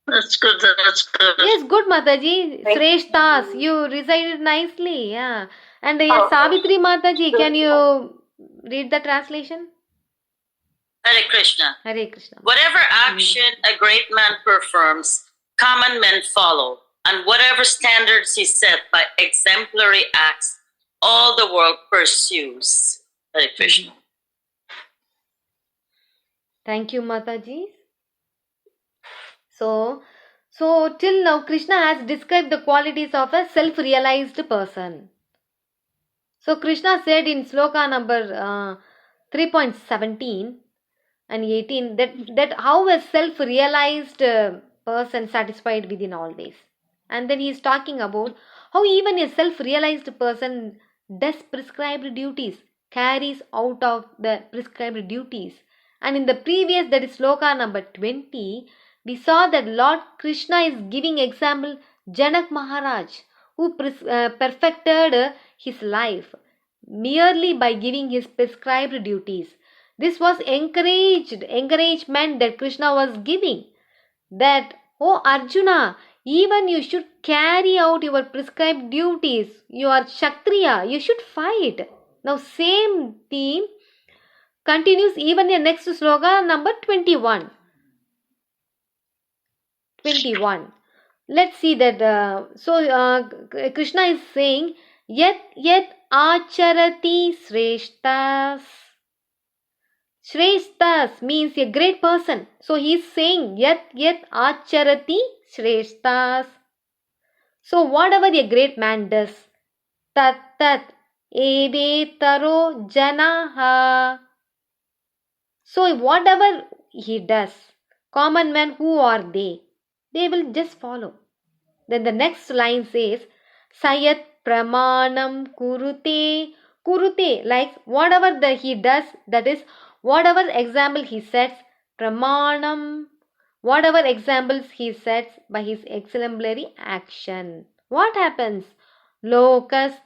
That's good. That's good. Yes, good, Mataji. Thank Sreshtas, you recited nicely. Yeah. And yes, Savitri Mataji, can you read the translation? Hare Krishna. Hare Krishna. Whatever action a great man performs, common men follow, and whatever standards he set by exemplary acts, all the world pursues. Hare Krishna. Thank you, Mataji. So till now, Krishna has described the qualities of a self-realized person. So Krishna said in sloka number 3.17 and 18 that how a self-realized person satisfied within always. And then he is talking about how even a self-realized person does prescribed duties, carries out of the prescribed duties. And in the previous, that is sloka number 20, we saw that Lord Krishna is giving example Janak Maharaj, who perfected his life merely by giving his prescribed duties. This was encouragement that Krishna was giving. That, oh Arjuna, even you should carry out your prescribed duties. You are Kshatriya, you should fight. Now same theme continues even in next sloka number 21. Let's see that. Krishna is saying, Yet acharati sreshtas. Shreshtas means a great person. So he is saying, Yet acharati sreshtas. So whatever a great man does, tat evetaro janaha. So whatever he does, common men, who are they? They will just follow. Then the next line says, Sayat pramanam kurute, like whatever he does, that is whatever example he sets, pramanam, whatever examples he sets by his exemplary action. What happens? Lokas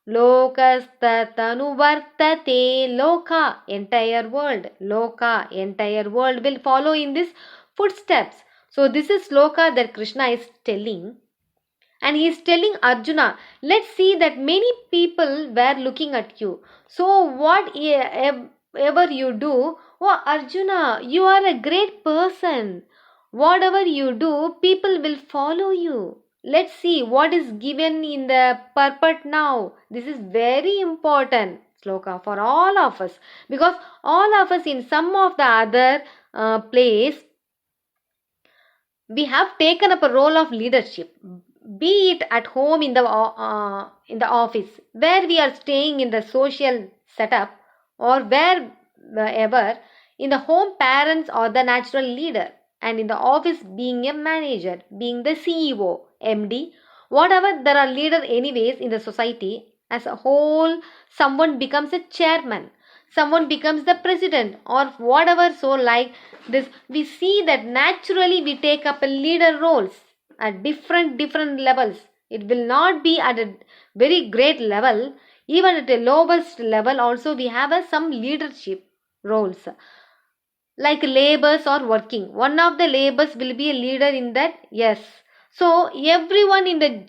tanuvartate, loka, entire world will follow in this footsteps. So this is sloka that Krishna is telling. And he is telling Arjuna, let's see that many people were looking at you. So whatever you do, oh Arjuna, you are a great person. Whatever you do, people will follow you. Let's see what is given in the purport now. This is very important sloka for all of us. Because all of us in some of the other place, we have taken up a role of leadership, be it at home, in the office, where we are staying in the social setup, or wherever. In the home, parents are the natural leader, and in the office, being a manager, being the CEO, MD, whatever, there are leader anyways in the society as a whole. Someone becomes a chairman, someone becomes the president, or whatever. So like this, we see that naturally we take up a leader roles at different levels. It will not be at a very great level. Even at a lowest level also we have some leadership roles. Like laborers are working, one of the laborers will be a leader in that. Yes. So everyone in the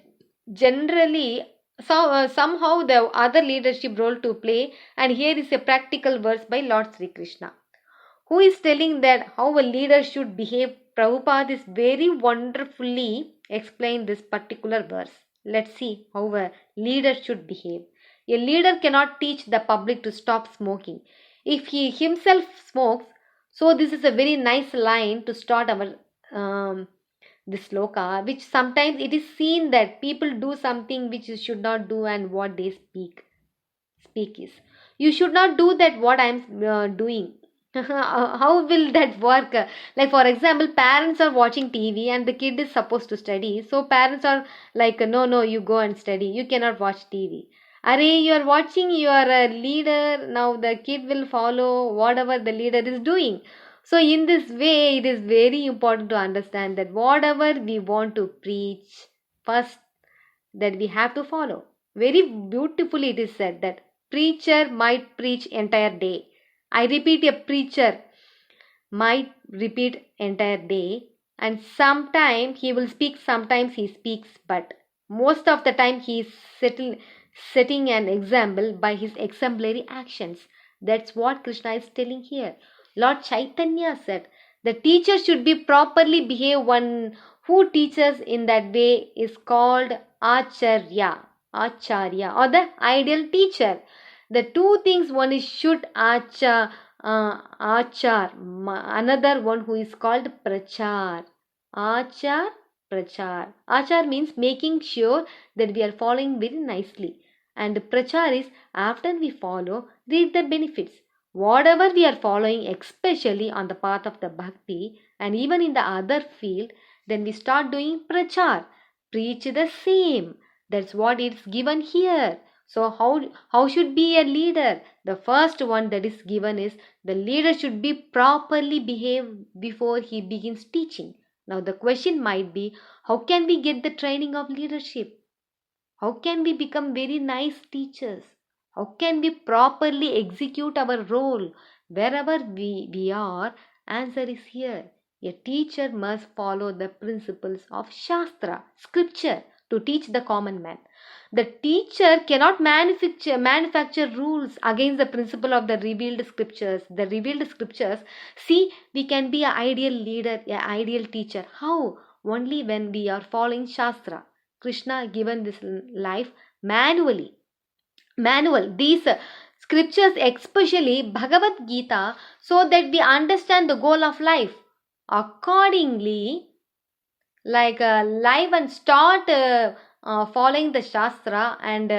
generally somehow the other leadership role to play. And here is a practical verse by Lord Sri Krishna, who is telling that how a leader should behave. Prabhupada is very wonderfully explained this particular verse. Let's see how a leader should behave. A leader cannot teach the public to stop smoking if he himself smokes. So this is a very nice line to start our this sloka, which sometimes it is seen that people do something which you should not do, and what they speak is, you should not do that what I am doing. How will that work? Like for example, parents are watching TV and the kid is supposed to study. So parents are like, no, you go and study. You cannot watch TV. Are you are watching, you are a leader. Now the kid will follow whatever the leader is doing. So in this way, it is very important to understand that whatever we want to preach, first that we have to follow. Very beautifully it is said that preacher might preach entire day. I repeat, a preacher might repeat entire day, and sometimes he will speak, sometimes he speaks, but most of the time he is setting an example by his exemplary actions. That's what Krishna is telling here. Lord Chaitanya said the teacher should be properly behave. One who teaches in that way is called Acharya or the ideal teacher. The two things, one is should achar, another one who is called prachar. Achar, prachar. Achar means making sure that we are following very nicely, and prachar is after we follow, read the benefits. Whatever we are following, especially on the path of the bhakti and even in the other field, then we start doing prachar. Preach the same. That's what is given here. So how should be a leader? The first one that is given is the leader should be properly behave before he begins teaching. Now the question might be, how can we get the training of leadership? How can we become very nice teachers? How can we properly execute our role wherever we are? Answer is here. A teacher must follow the principles of Shastra, scripture, to teach the common man. The teacher cannot manufacture rules against the principle of the revealed scriptures. The revealed scriptures, see, we can be an ideal leader, an ideal teacher. How? Only when we are following Shastra. Krishna given this life manually. These scriptures, especially Bhagavad Gita, so that we understand the goal of life. Accordingly, live and start following the Shastra and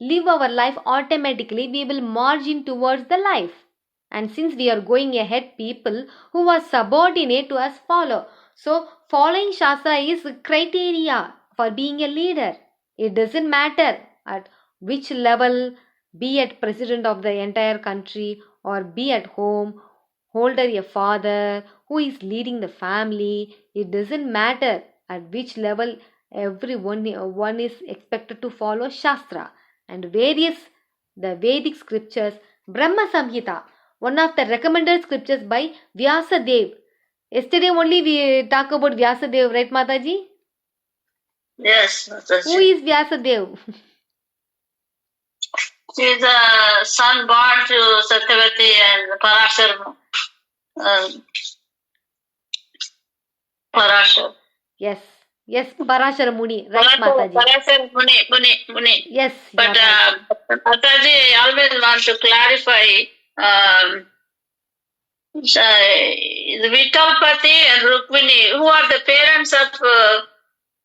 live our life automatically, we will margin towards the life. And since we are going ahead, people who are subordinate to us follow. So following Shastra is criteria for being a leader. It doesn't matter at which level, be it president of the entire country or be at home, holder a father who is leading the family. It doesn't matter at which level, one is expected to follow Shastra and various the Vedic scriptures. Brahma Samhita, one of the recommended scriptures by Vyasadev. Yesterday only we talk about Vyasadev, right Mataji? Yes, Mataji. Who is Vyasadev? He is the son born to Satyavati and Parashar. Parashar. Yes, Parashar Muni, right Mataji? Parashar Muni. Yes. But Mataji, I always want to clarify Vitalpati and Rukmini, who are the parents of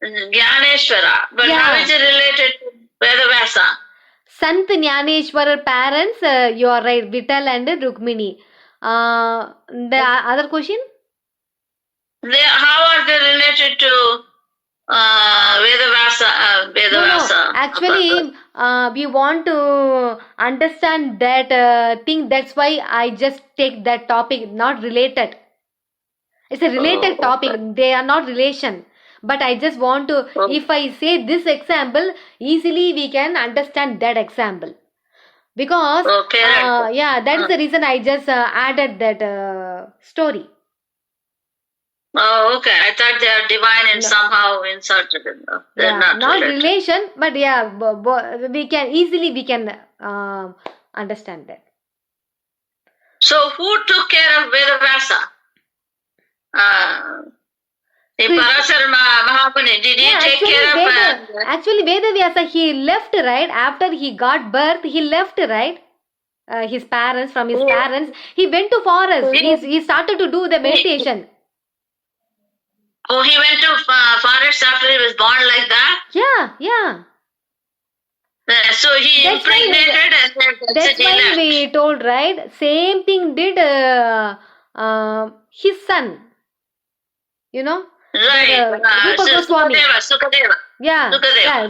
Jnaneshwara, but how is it related to Vedavasa? Sant Jnaneshwara parents, you are right, Vital and Rukmini. The other question? How are they related to Vedavasa? No. Actually, we want to understand that thing. That's why I just take that topic, not related. It's a related topic. They are not relation. But I just want to, if I say this example, easily we can understand that example. Because, that is the reason I just added that story. Oh, okay. I thought they are divine and somehow inserted in them. They're not relation, but we can understand that. So who took care of Vedavasa? Parashar Mahamuni, did he take care of... Actually, Vedavyasa, he left, right? After he got birth, he left, right? His parents, from his parents. He went to forest. He started to do the meditation. Oh, he went to forest after he was born like that? Yeah. So he impregnated and that's why we told, right? Same thing did his son. You know? Right. Goswami. Sukadeva. Yeah,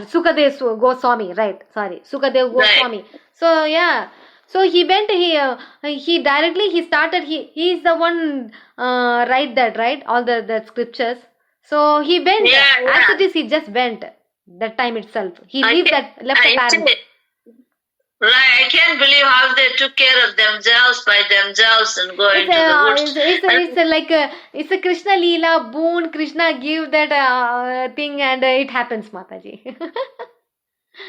Sukadev Goswami, right? Sorry, Sukadev Goswami. Right. So So he went, he directly, he started, he is the one write that, right? All the scriptures. So he went, as it is, he just went that time itself. He left the parents. Right, I can't believe how they took care of themselves by themselves and going to the woods. It's a Krishna Leela, boon, Krishna give that thing and it happens, Mataji.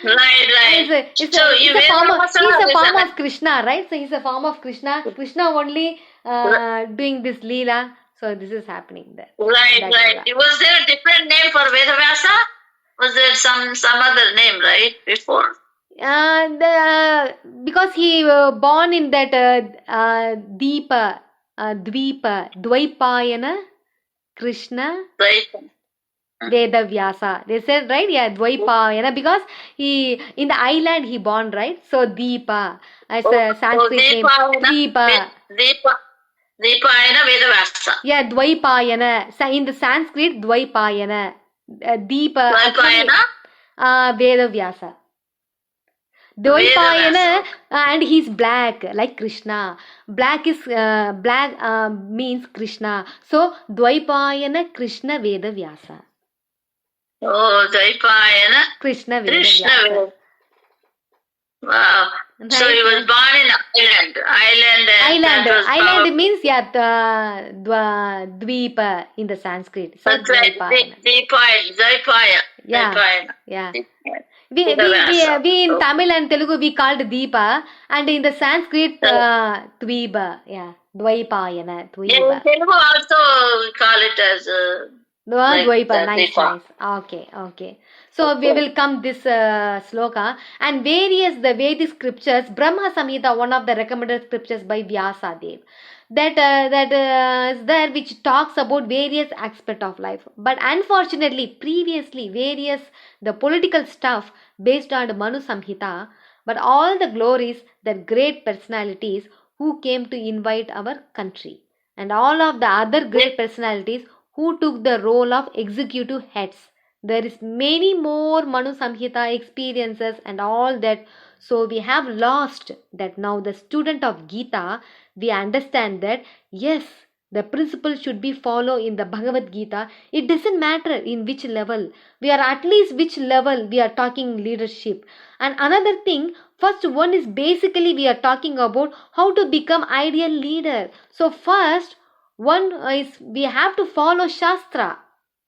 Right. He's a form of Krishna, right? So he's a form of Krishna. Krishna only doing this Leela. So this is happening there. Right. Was there a different name for Vedavyasa? Was there some other name, right, before? Because he born in that Dvaipayana Krishna Vedavyasa. They said, right? Yeah, Dvaipayana, because he in the island he born, right? So Deepa as a Sanskrit name. Deepayana Vedavyasa. Yeah, Dvaipayana. So in the Sanskrit, Dvaipayana. Deepa Vedavyasa. Dvaipayana, and he's black like Krishna. Black is means Krishna. So Dvaipayana Krishna Vedavyasa. Oh, Dvaipayana Krishna Vedavyasa. Wow. Nice. So he was born in island means Dvipa in the Sanskrit. So that's right. Dvaipaya. Yeah. We in Tamil and Telugu we called Deepa, and in the Sanskrit Dviba. Yeah, Dvaipayana. Yeah, in Telugu also we call it as Dvaipa. Nice. Okay. So we will come this sloka and the Vedic scriptures, Brahma Samhita, one of the recommended scriptures by Vyasa Dev, that is there, which talks about various aspects of life. But unfortunately, previously the political stuff based on Manu Samhita, but all the glories that great personalities who came to invite our country, and all of the other great personalities who took the role of executive heads. There is many more Manu Samhita experiences and all that. So we have lost that. Now the student of Gita, we understand that yes, the principle should be followed in the Bhagavad Gita. It doesn't matter in which level. We are at least which level we are talking leadership. And another thing, first one is basically we are talking about how to become ideal leader. So first one is we have to follow Shastra.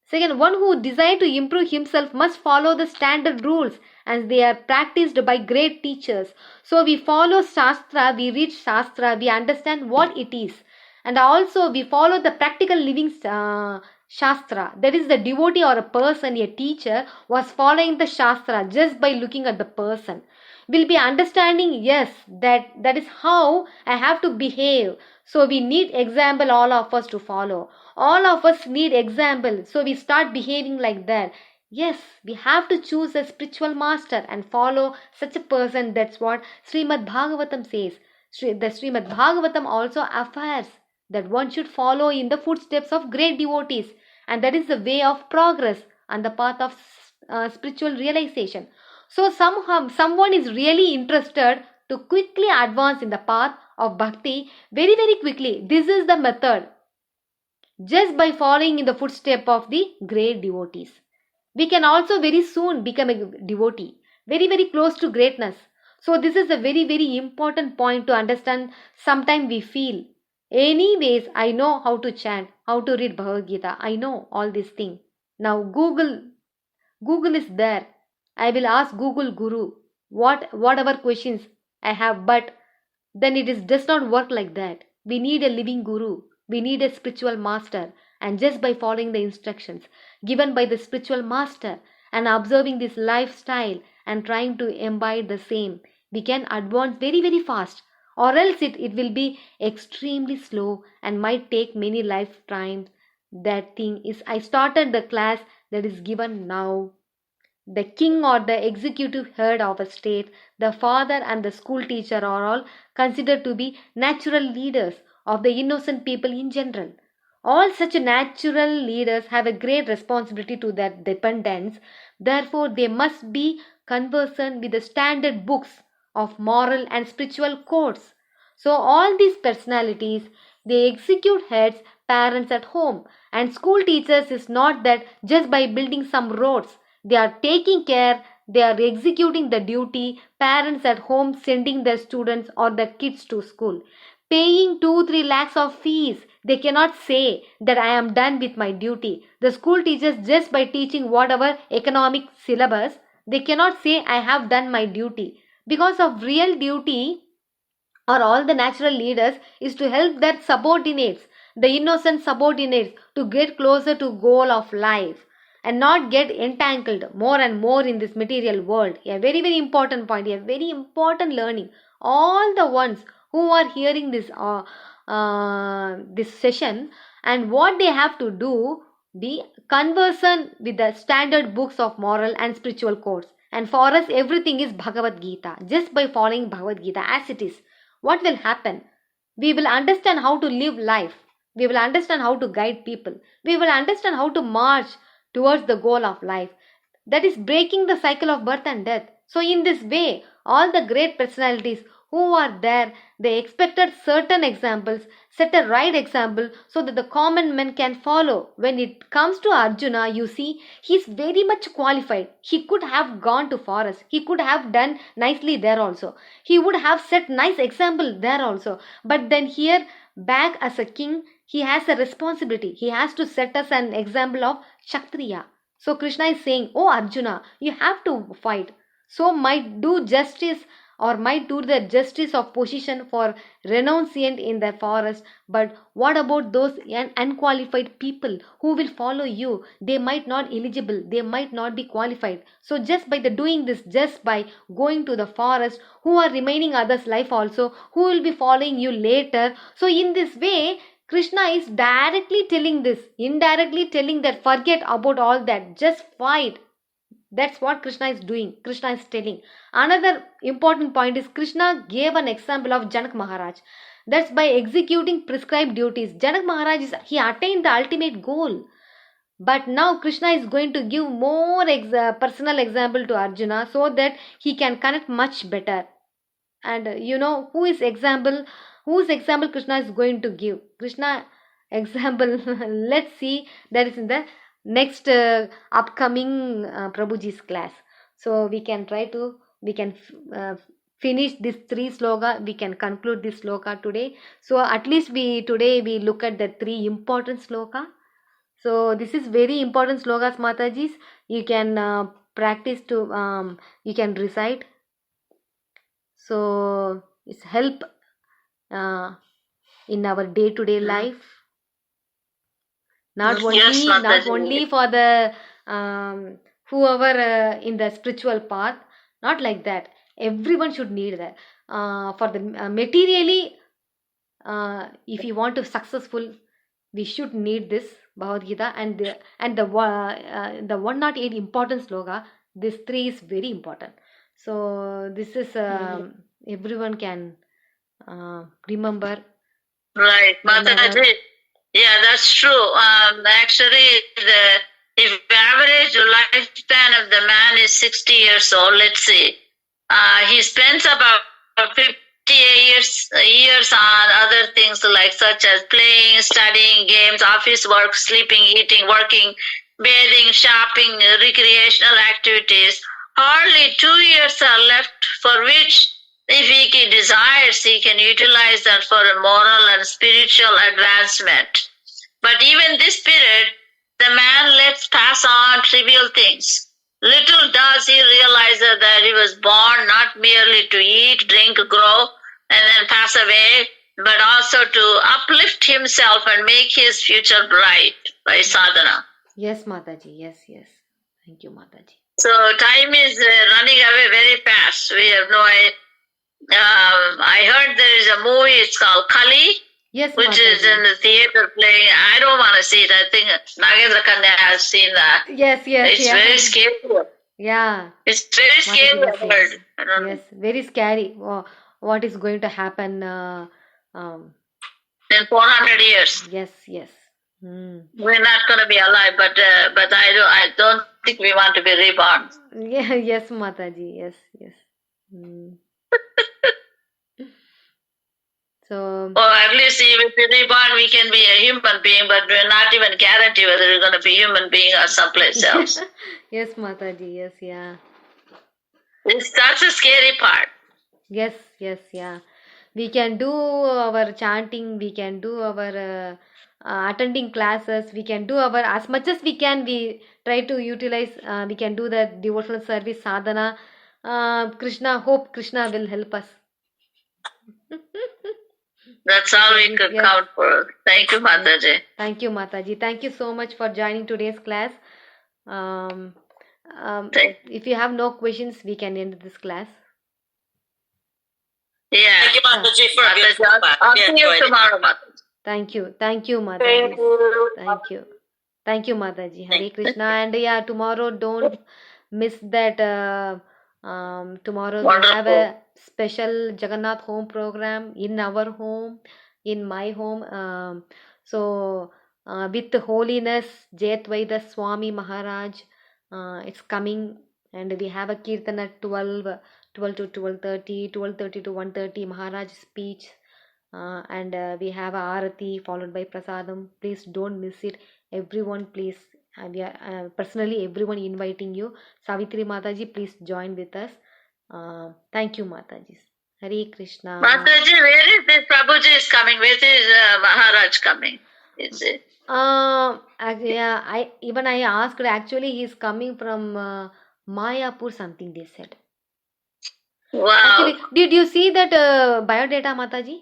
Second, one who desires to improve himself must follow the standard rules as they are practiced by great teachers. So we follow Shastra, we read Shastra, we understand what it is. And also we follow the practical living Shastra. That is the devotee or a person, a teacher was following the Shastra just by looking at the person. We'll be understanding, yes, that is how I have to behave. So we need example, all of us to follow. All of us need example. So we start behaving like that. Yes, we have to choose a spiritual master and follow such a person. That's what Srimad Bhagavatam says. The Srimad Bhagavatam also affirms that one should follow in the footsteps of great devotees. And that is the way of progress on the path of spiritual realization. So someone is really interested to quickly advance in the path of bhakti very, very quickly. This is the method. Just by following in the footsteps of the great devotees. We can also very soon become a devotee. Very, very close to greatness. So this is a very, very important point to understand. Sometimes we feel, anyways, I know how to chant, how to read Bhagavad Gita. I know all these things. Now Google is there. I will ask Google Guru whatever questions I have, but then it does not work like that. We need a living Guru. We need a spiritual master, and just by following the instructions given by the spiritual master and observing this lifestyle and trying to imbibe the same, we can advance very, very fast, or else it will be extremely slow and might take many lifetimes. That thing is, I started the class that is given now. The king or the executive head of a state, the father and the school teacher are all considered to be natural leaders of the innocent people in general. All such natural leaders have a great responsibility to their dependents. Therefore, they must be conversant with the standard books of moral and spiritual codes. So all these personalities, they execute heads, parents at home, and school teachers is not that just by building some roads. They are taking care, they are executing the duty, parents at home sending their students or their kids to school. Paying 2-3 lakhs of fees, they cannot say that I am done with my duty. The school teachers, just by teaching whatever economic syllabus, they cannot say I have done my duty. Because of real duty, or all the natural leaders, is to help their subordinates, the innocent subordinates, to get closer to goal of life and not get entangled more and more in this material world. A very, very important point, a very important learning. All the ones who are hearing this session, and what they have to do, be conversant with the standard books of moral and spiritual codes. And for us, everything is Bhagavad Gita. Just by following Bhagavad Gita as it is, what will happen? We will understand how to live life. We will understand how to guide people. We will understand how to march towards the goal of life. That is breaking the cycle of birth and death. So in this way, all the great personalities who are there, they expected certain examples, set a right example so that the common men can follow. When it comes to Arjuna, you see, he is very much qualified. He could have gone to forest. He could have done nicely there also. He would have set nice example there also. But then here, back as a king, he has a responsibility. He has to set us an example of Kshatriya. So Krishna is saying, oh Arjuna, you have to fight. So might do justice, or might do the justice of position for renunciant in the forest. But what about those unqualified people who will follow you? They might not eligible, they might not be qualified. So just by the doing this, just by going to the forest, who are remaining others' life also, who will be following you later. So in this way, Krishna is directly telling this, indirectly telling that forget about all that, just fight. That's what Krishna is doing. Krishna is telling. Another important point is Krishna gave an example of Janak Maharaj. That's by executing prescribed duties. Janak Maharaj, he attained the ultimate goal. But now Krishna is going to give more personal example to Arjuna so that he can connect much better. And you know whose example Krishna is going to give. Krishna example, let's see, that is in the next upcoming Prabhuji's class. So we can finish this 3 sloka. We can conclude this sloka today. So at least today we look at the 3 important sloka. So this is very important slokas, Matajis. You can practice to, you can recite. So it's help in our day-to-day life. Not only for the whoever in the spiritual path, not like that. Everyone should need that. For the materially, if you want to successful, we should need this Bhagavad Gita and the 108 important sloka. This 3 is very important. So this is everyone can remember. Right, Mataji. Yeah, that's true. Actually, if average lifespan of the man is 60 years old, let's see, he spends about 50 years on other things like such as playing, studying, games, office work, sleeping, eating, working, bathing, shopping, recreational activities. Hardly 2 years are left for which, if he desires, he can utilize that for a moral and spiritual advancement. But even this period, the man lets pass on trivial things. Little does he realize that he was born not merely to eat, drink, grow, and then pass away, but also to uplift himself and make his future bright by sadhana. Yes, Mataji. Yes. Thank you, Mataji. So time is running away very fast. We have no idea. I heard there is a movie, it's called Kali, yes, which Mataji. is in the theater playing. I don't want to see it. I think Nagendra Kanya has seen that. Yes. It's very scary. Yeah. It's very scary, Mataji, I heard. I don't know. Yes, very scary. What is going to happen? In 400 years. Yes. We're not going to be alive, but I don't think we want to be reborn. Yeah, yes, Mataji. Yes. So, Or at least if we reborn, we can be a human being, but we're not even guaranteed whether we're going to be human being or someplace else. yes, Mataji, yes, yeah. That's the scary part. Yes, yes, yeah. We can do our chanting, we can do our attending classes, we can do our, as much as we can, we try to utilize, we can do the devotional service, sadhana. Hope Krishna will help us. That's all we could Yes. count for. Thank you, Mataji. Thank you, Mataji. Thank you so much for joining today's class. If you have no questions, we can end this class. Yeah. Thank you, Mataji, for a beautiful class. I'll We see you enjoyed it. tomorrow, Mataji. Thank you, Mataji. Thank you. Thank you, Mataji. Hare Thank Krishna. And yeah, tomorrow don't miss that. Tomorrow we Wonderful. have a special Jagannath home program in our home, in my home. So with holiness Jayatvaida Swami Maharaj, it's coming, and we have a kirtan at 12 to 12:30, 12:30 to 1:30 Maharaj speech. And we have a arati followed by prasadam. Please don't miss it, everyone. Please, we are personally everyone inviting you. Savitri Mataji, please join with us. Thank you, Mataji. Hare Krishna. Mataji, where is this Prabhuji is coming? Where is Maharaj coming? Is it? Yeah, I asked. Actually, he's coming from Mayapur. Something they said. Wow. Actually, did you see that biodata, Mataji?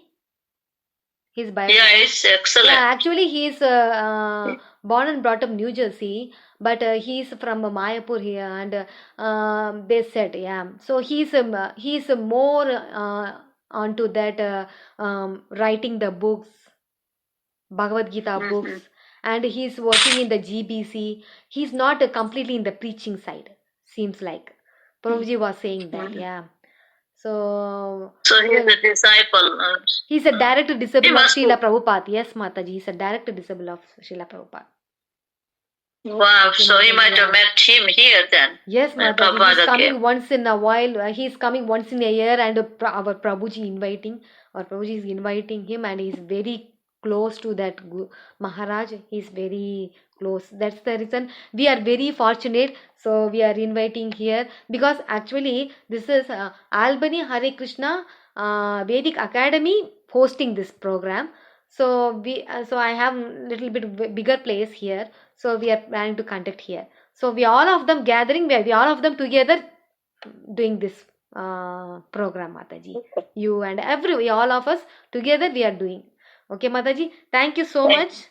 His biodata. Yeah, it's excellent. Yeah, actually, he's born and brought up New Jersey, but he's from Mayapur here, and they said, yeah. So he's more onto that writing the books, Bhagavad Gita books, and he's working in the GBC. He's not completely in the preaching side, seems like. Prabhuji was saying that, yeah. So he's a disciple. He's a direct disciple of must Srila Prabhupada. Yes, Mataji. He's a direct disciple of Srila Prabhupada. Wow, so he might have met him here then. Yes, when Mataji. Prabhupada He's coming came. once in a while. He's coming once in a year, and our Prabhuji is inviting him, and he's very close to that Maharaj. He's very close. That's the reason we are very fortunate. So we are inviting here, because actually this is Albany Hare Krishna Vedic Academy hosting this program. So I have little bit bigger place here. So we are planning to conduct here. So we all of them gathering. We all of them together doing this program, Mataji. You and all of us together we are doing. Okay, Mataji. Thank you so much.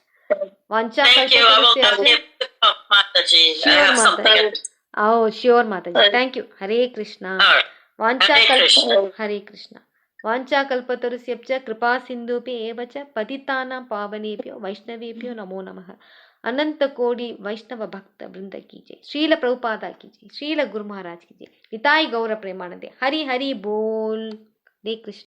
Vancha Thank you. I will give the talk, Mataji. Sure, I have Mataji. something. Oh, sure, Mataji. Thank you. Hare Krishna. All right. Vancha Hare Krishna. Hare Krishna. Vancha kalpatarusya kripa sindhupi eva cha patitanam pavanebhyo vaishnavebhyo namo namah. अनंत कोटि वैष्णव भक्त वृंद की जय. श्रील प्रभुपादा की जय. श्रील गुरु महाराज की जय. निताई गौर प्रेमानंदे. हरि हरि बोल. हरे कृष्ण.